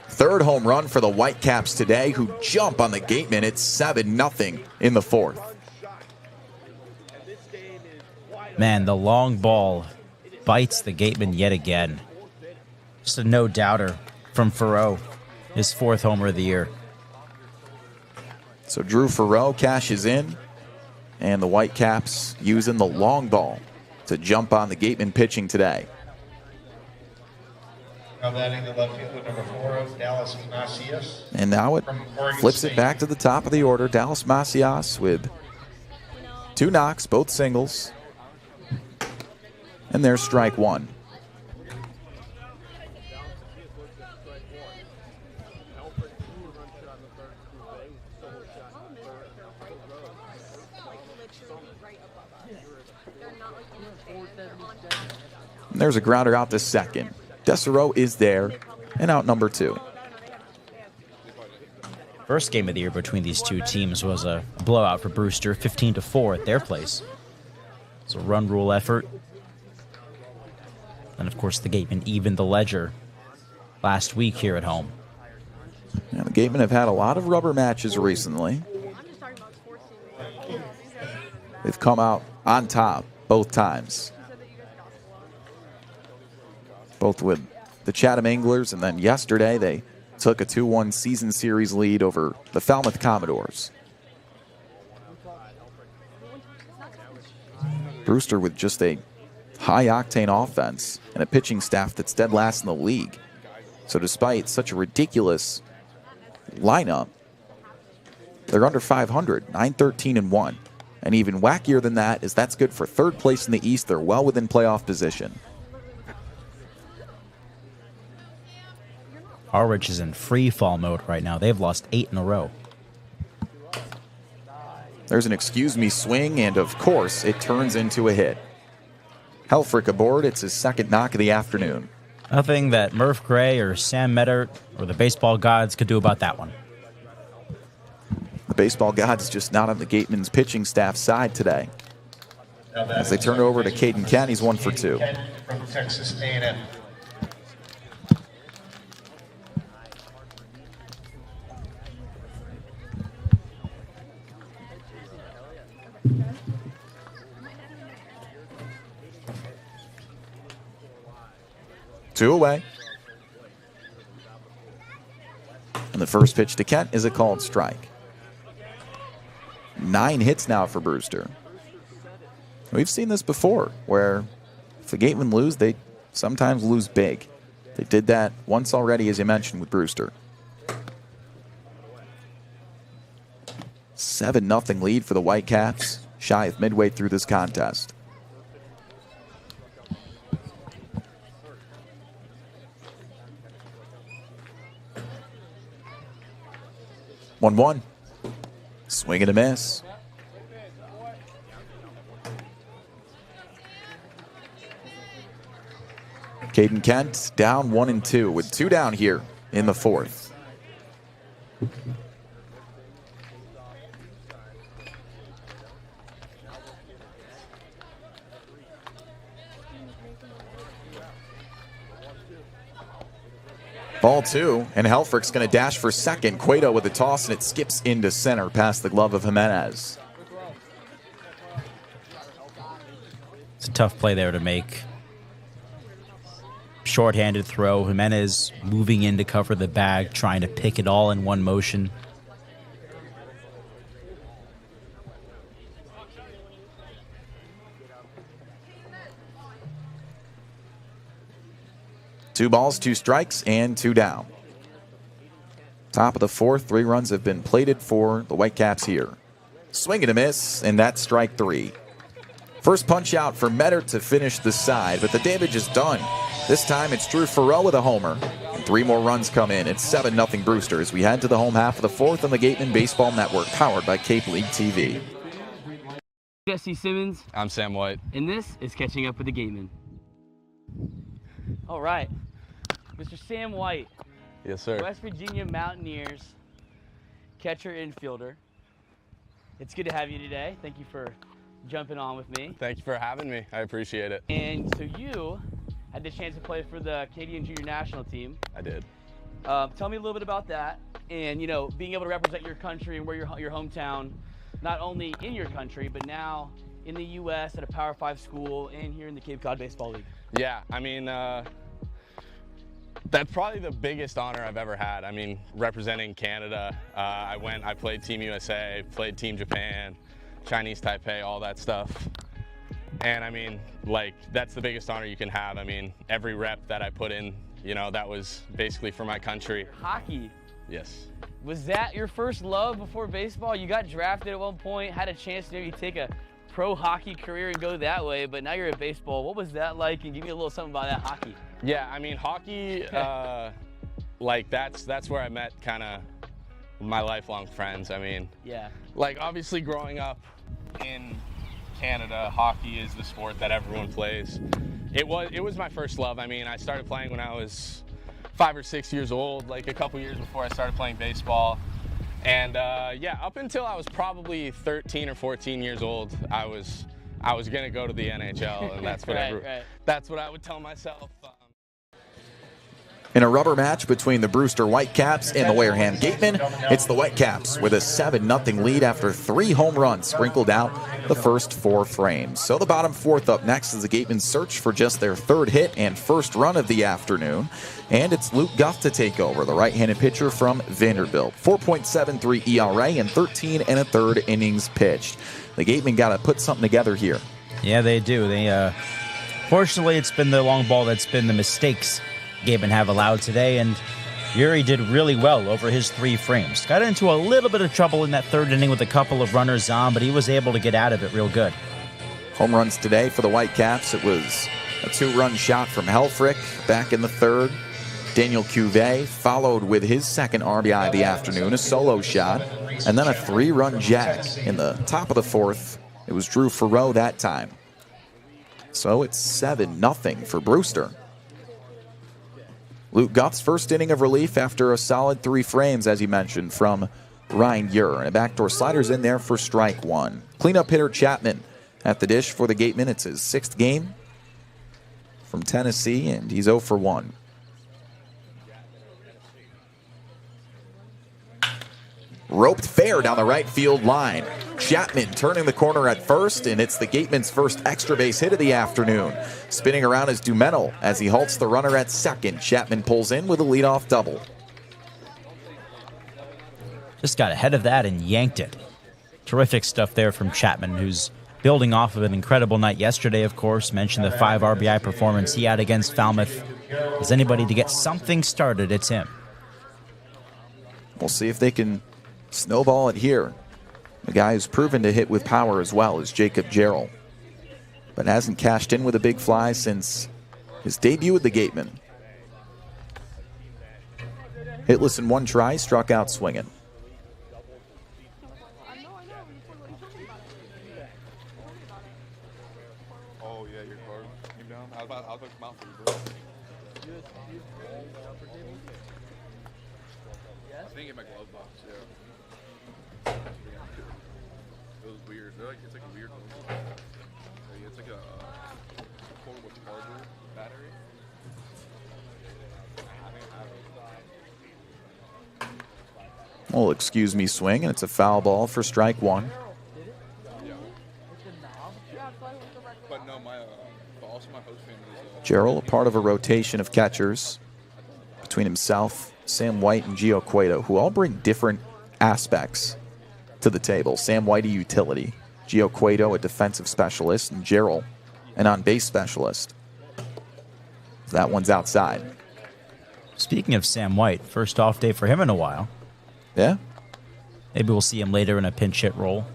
Third home run for the Whitecaps today, who jump on the Gatemen. It's 7-0 in the fourth. Man, the long ball bites the Gatemen yet again. Just a no-doubter from Farreau. His fourth homer of the year. So Drew Farreau cashes in. And the Whitecaps using the long ball to jump on the Gatemen pitching today. Now batting the left fielder, number 4, Dallas Macias. And now it flips it back to the top of the order. Dallas Macias with 2 knocks, both singles. And there's strike one. And there's a grounder out to second. Desereau is there, and out number 2. First game of the year between these two teams was a blowout for Brewster, 15-4 at their place. It's a run rule effort. And of course the Gatemen evened the ledger last week here at home. Yeah, the Gatemen have had a lot of rubber matches recently. They've come out on top both times. Both with the Chatham Anglers, and then yesterday they took a 2-1 season series lead over the Falmouth Commodores. Brewster with just a high-octane offense and a pitching staff that's dead last in the league. So despite such a ridiculous lineup, they're under 500, 9-13-1. And even wackier than that is that's good for third place in the East. They're well within playoff position. Harwich is in free fall mode right now. They've lost 8 in a row. There's an excuse me swing, and of course it turns into a hit. Helfrich aboard. It's his second knock of the afternoon. Nothing that Murph Gray or Sam Meddert or the baseball gods could do about that one. The baseball gods just not on the Gatemen's pitching staff side today. As they turn over to Caden Kent, he's 1 for 2. From Texas A&M. Two away. And the first pitch to Kent is a called strike. 9 hits now for Brewster. We've seen this before, where if the Gatemen lose, they sometimes lose big. They did that once already, as you mentioned, with Brewster. 7-0 lead for the Whitecaps, shy of midway through this contest. One. Swing and a miss. Caden Kent down 1-2 with 2 down here in the 4th. Ball 2, and Helfrich's going to dash for second. Cueto with a toss, and it skips into center past the glove of Jimenez. It's a tough play there to make. Short-handed throw. Jimenez moving in to cover the bag, trying to pick it all in one motion. Two balls, 2 strikes, and 2 down. Top of the 4th, 3 runs have been plated for the Whitecaps here. Swing and a miss, and that's strike 3. First punch out for Meddert to finish the side, but the damage is done. This time it's Drew Farrell with a homer. And 3 more runs come in. It's 7-0 Brewster as we head to the home half of the 4th on the Gatemen Baseball Network, powered by Cape League TV. Jesse Simmons. I'm Sam White. And this is Catching Up with the Gatemen. All right. Mr. Sam White. Yes, sir. West Virginia Mountaineers catcher infielder. It's good to have you today. Thank you for jumping on with me. Thank you for having me. I appreciate it. And so you had the chance to play for the Canadian Junior National Team. I did. Tell me a little bit about that, and being able to represent your country and where your hometown, not only in your country but now in the U.S. at a Power 5 school and here in the Cape Cod Baseball League. Yeah, I mean, that's probably the biggest honor I've ever had. I mean, representing Canada, I played Team USA, played Team Japan, Chinese Taipei, all that stuff. And I mean, that's the biggest honor you can have. I mean, every rep that I put in, that was basically for my country. Hockey. Yes. Was that your first love before baseball? You got drafted at one point, had a chance to maybe take a pro hockey career and go that way, but now you're at baseball. What was that like? And give me a little something about that hockey. Yeah, I mean, hockey, that's where I met kind of my lifelong friends. I mean, yeah, obviously growing up in Canada, hockey is the sport that everyone plays. It was my first love. I mean, I started playing when I was 5 or 6 years old, a couple years before I started playing baseball. And yeah, up until I was probably 13 or 14 years old, I was gonna go to the NHL, and that's what that's what I would tell myself. In a rubber match between the Brewster Whitecaps and the Wareham Gatemen, it's the Whitecaps with a 7-0 lead after 3 home runs sprinkled out the first 4 frames. So the bottom 4th up next is the Gatemen search for just their 3rd hit and first run of the afternoon. And it's Luke Guff to take over, the right-handed pitcher from Vanderbilt. 4.73 ERA and 13 1/3 innings pitched. The Gatemen got to put something together here. Yeah, they do. They Fortunately, it's been the long ball that's been the mistakes Gatemen have allowed today, and Yuri did really well over his 3 frames. Got into a little bit of trouble in that 3rd inning with a couple of runners on, but he was able to get out of it real good. Home runs today for the Whitecaps. It was a 2-run shot from Helfrich back in the 3rd. Daniel Cuvée followed with his 2nd RBI of the afternoon, a solo shot, and then a 3-run jack in the top of the 4th. It was Drew Farreau that time. So it's 7-0 for Brewster. Luke Guth's first inning of relief after a solid 3 frames, as he mentioned, from Ryan Ure. And a backdoor slider's in there for strike 1. Cleanup hitter Chapman at the dish for the Gatemen. It's his 6th game from Tennessee, and he's 0 for 1. Roped fair down the right field line. Chapman turning the corner at first, and it's the Gatemen's first extra base hit of the afternoon. Spinning around is Dumenel as he halts the runner at second. Chapman pulls in with a leadoff double. Just got ahead of that and yanked it. Terrific stuff there from Chapman, who's building off of an incredible night yesterday, of course. Mentioned the 5 RBI performance he had against Falmouth. Is anybody to get something started, it's him. We'll see if they can snowball it here. The guy who's proven to hit with power as well is Jacob Jarrell, but hasn't cashed in with a big fly since his debut with the Gatemen. Hitless in 1 try, struck out swinging. Oh yeah, your card came down. I was about to come out for you, bro. I think in my glove box, yeah. It was weird. It's like a weird one. It's like a portable charger battery. Well, excuse me swing, and it's a foul ball for strike 1. But no, also my host family is Jarrell, a part of a rotation of catchers between himself, Sam White, and Gio Cueto, who all bring different aspects to the table. Sam White, a utility. Gio Cueto, a defensive specialist. And Jarrell, an on-base specialist. That one's outside. Speaking of Sam White, first off day for him in a while. Yeah? Maybe we'll see him later in a pinch hit role.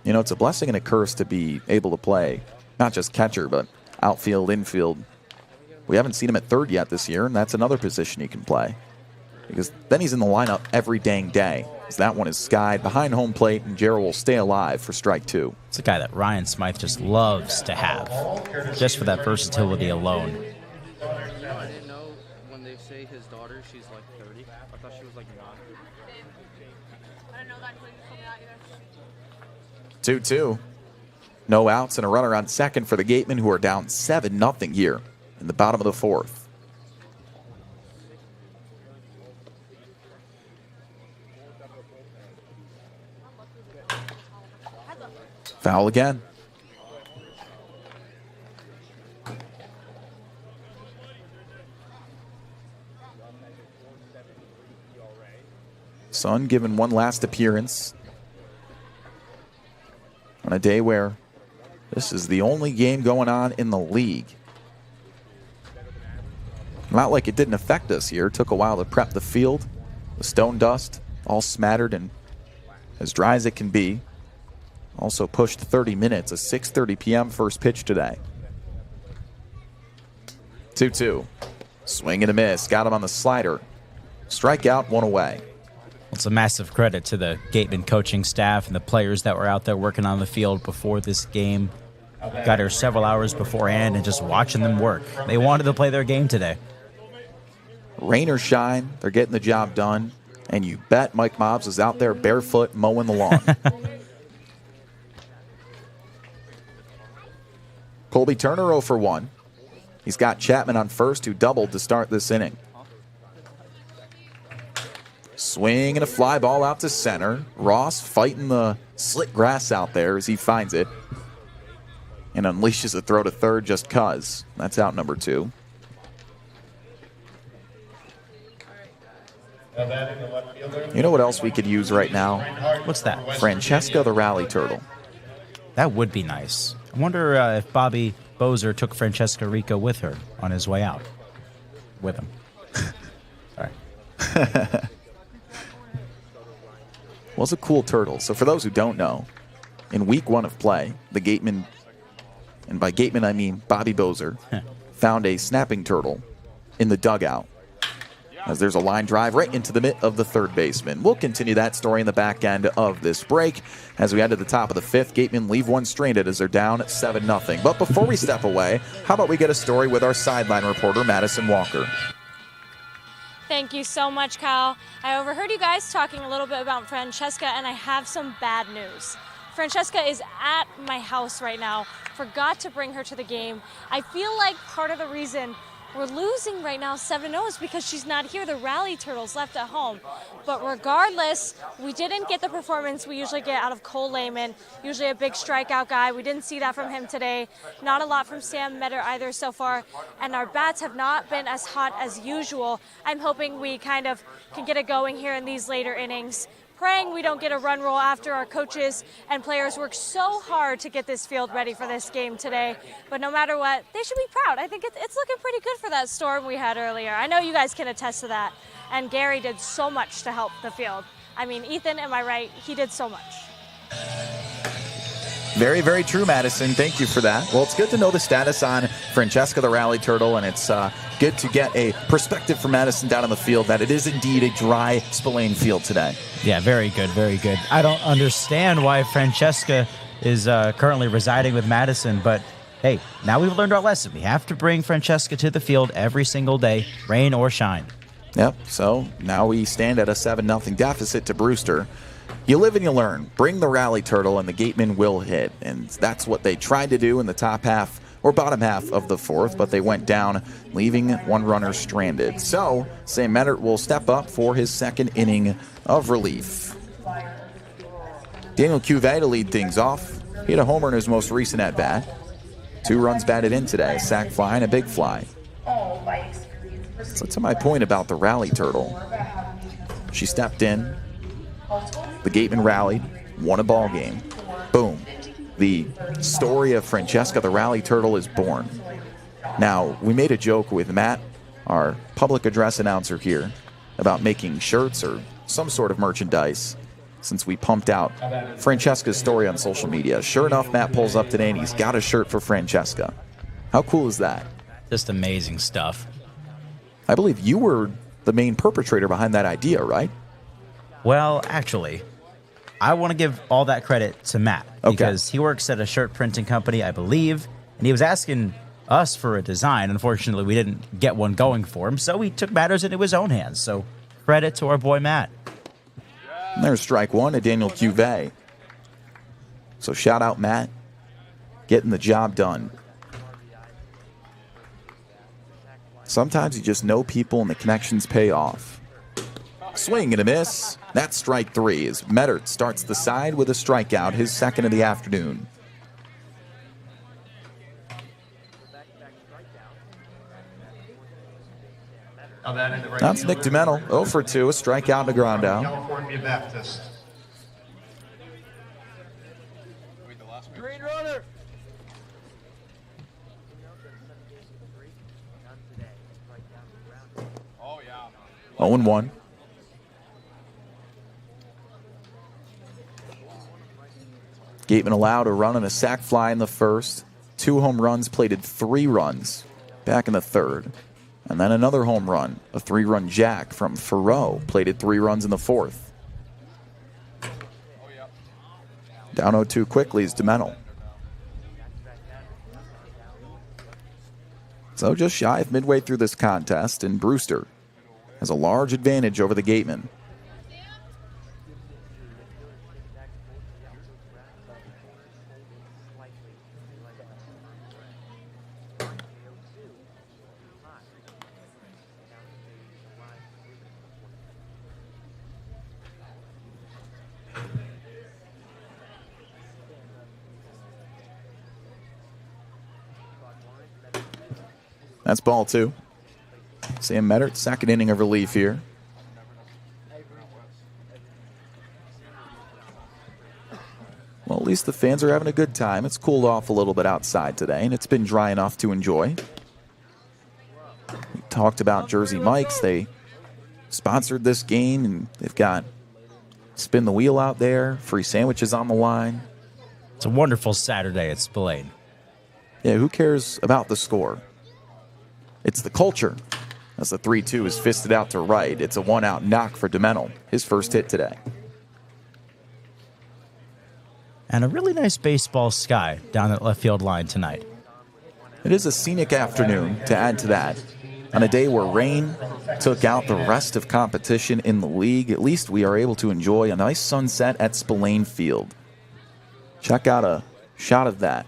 You know, it's a blessing and a curse to be able to play not just catcher, but outfield, infield. We haven't seen him at third yet this year, and that's another position he can play. Because then he's in the lineup every dang day. As that one is skied behind home plate, and Jarrell will stay alive for strike 2. It's a guy that Ryan Smythe just loves to have, just for that versatility alone. I didn't know when they say his daughter, she's like 30. I thought she was like 9. I didn't know that until you told me that either. 2-2. No outs and a runner on second for the Gatemen, who are down 7-0 here in the bottom of the 4th. Foul again. Son given one last appearance on a day where this is the only game going on in the league. Not like it didn't affect us here. It took a while to prep the field. The stone dust all smattered and as dry as it can be. Also pushed 30 minutes, a 6:30 p.m. first pitch today. 2-2. Swing and a miss. Got him on the slider. Strikeout, 1 away. It's a massive credit to the Gatemen coaching staff and the players that were out there working on the field before this game. Got here several hours beforehand and just watching them work. They wanted to play their game today. Rain or shine, they're getting the job done. And you bet Mike Mobbs is out there barefoot mowing the lawn. Colby Turner 0 for 1. He's got Chapman on first, who doubled to start this inning. Swing and a fly ball out to center. Ross fighting the slick grass out there as he finds it. And unleashes a throw to third just cuz. That's out number 2. You know what else we could use right now? What's that? Francesca the Rally Turtle. That would be nice. I wonder if Bobby Bozer took Francesca Rico with her on his way out. With him. All right. Well, it's a cool turtle. So for those who don't know, in week 1 of play, the Gatemen, and by Gatemen I mean Bobby Bozer, found a snapping turtle in the dugout. As there's a line drive right into the mitt of the third baseman. We'll continue that story in the back end of this break. As we head to the top of the 5th, Gatemen leave one stranded as they're down 7-0. But before we step away, how about we get a story with our sideline reporter, Madison Walker. Thank you so much, Kyle. I overheard you guys talking a little bit about Francesca, and I have some bad news. Francesca is at my house right now. Forgot to bring her to the game. I feel like part of the reason we're losing right now 7-0 is because she's not here. The Rally Turtles left at home. But regardless, we didn't get the performance we usually get out of Cole Lehman, usually a big strikeout guy. We didn't see that from him today. Not a lot from Sam Metter either so far. And our bats have not been as hot as usual. I'm hoping we kind of can get it going here in these later innings. Praying we don't get a run roll after our coaches and players work so hard to get this field ready for this game today. But no matter what, they should be proud. I think it's looking pretty good for that storm we had earlier. I know you guys can attest to that. And Gary did so much to help the field. I mean, Ethan, am I right? He did so much. Very, very true, Madison. Thank you for that. Well, it's good to know the status on Francesca the Rally Turtle, and it's good to get a perspective from Madison down on the field that it is indeed a dry Spillane field today. Yeah, very good, very good. I don't understand why Francesca is currently residing with Madison, but hey, now we've learned our lesson. We have to bring Francesca to the field every single day, rain or shine. Yep, so now we stand at a 7-0 deficit to Brewster. You live and you learn. Bring the Rally Turtle and the Gatemen will hit. And that's what they tried to do in the top half or bottom half of the 4th, but they went down, leaving one runner stranded. So Sam Mettert will step up for his 2nd inning of relief. Daniel Cuvée to lead things off. He had a homer in his most recent at-bat. 2 runs batted in today, a sac fly and a big fly. So to my point about the Rally Turtle, she stepped in. The Gatemen rallied, won a ball game. Boom. The story of Francesca the Rally Turtle is born. Now, we made a joke with Matt, our public address announcer here, about making shirts or some sort of merchandise since we pumped out Francesca's story on social media. Sure enough, Matt pulls up today and he's got a shirt for Francesca. How cool is that? Just amazing stuff. I believe you were the main perpetrator behind that idea, right? Well, actually, I want to give all that credit to Matt because he works at a shirt printing company, I believe, and he was asking us for a design. Unfortunately, we didn't get one going for him, so he took matters into his own hands. So credit to our boy Matt. And there's strike 1 to Daniel Cuvée. So shout out Matt, getting the job done. Sometimes you just know people and the connections pay off. Swing and a miss. That's strike 3 as Mettert starts the side with a strikeout, his 2nd of the afternoon. That's Nick Dumental, 0 for 2, a strikeout and a ground out. California Baptist. Green runner. 0-1. Gatemen allowed a run and a sac fly in the 1st. 2 home runs, plated 3 runs back in the 3rd. And then another home run, a 3-run jack from Farreau, plated 3 runs in the 4th. Down 0-2 quickly is Dumental. So just shy of midway through this contest, and Brewster has a large advantage over the Gatemen. That's ball 2. Sam Mettert, 2nd inning of relief here. Well, at least least the fans are having a good time. It's cooled off a little bit outside today, and it's been dry enough to enjoy. We talked about Jersey Mike's. They sponsored this game, and they've got spin the wheel out there, free sandwiches on the line. It's a wonderful Saturday at Spillane. Yeah, who cares about the score? It's the culture. As the 3-2 is fisted out to right, it's a one-out knock for DeMental, his first hit today. And a really nice baseball sky down that left field line tonight. It is a scenic afternoon to add to that. On a day where rain took out the rest of competition in the league, at least we are able to enjoy a nice sunset at Spillane Field. Check out a shot of that.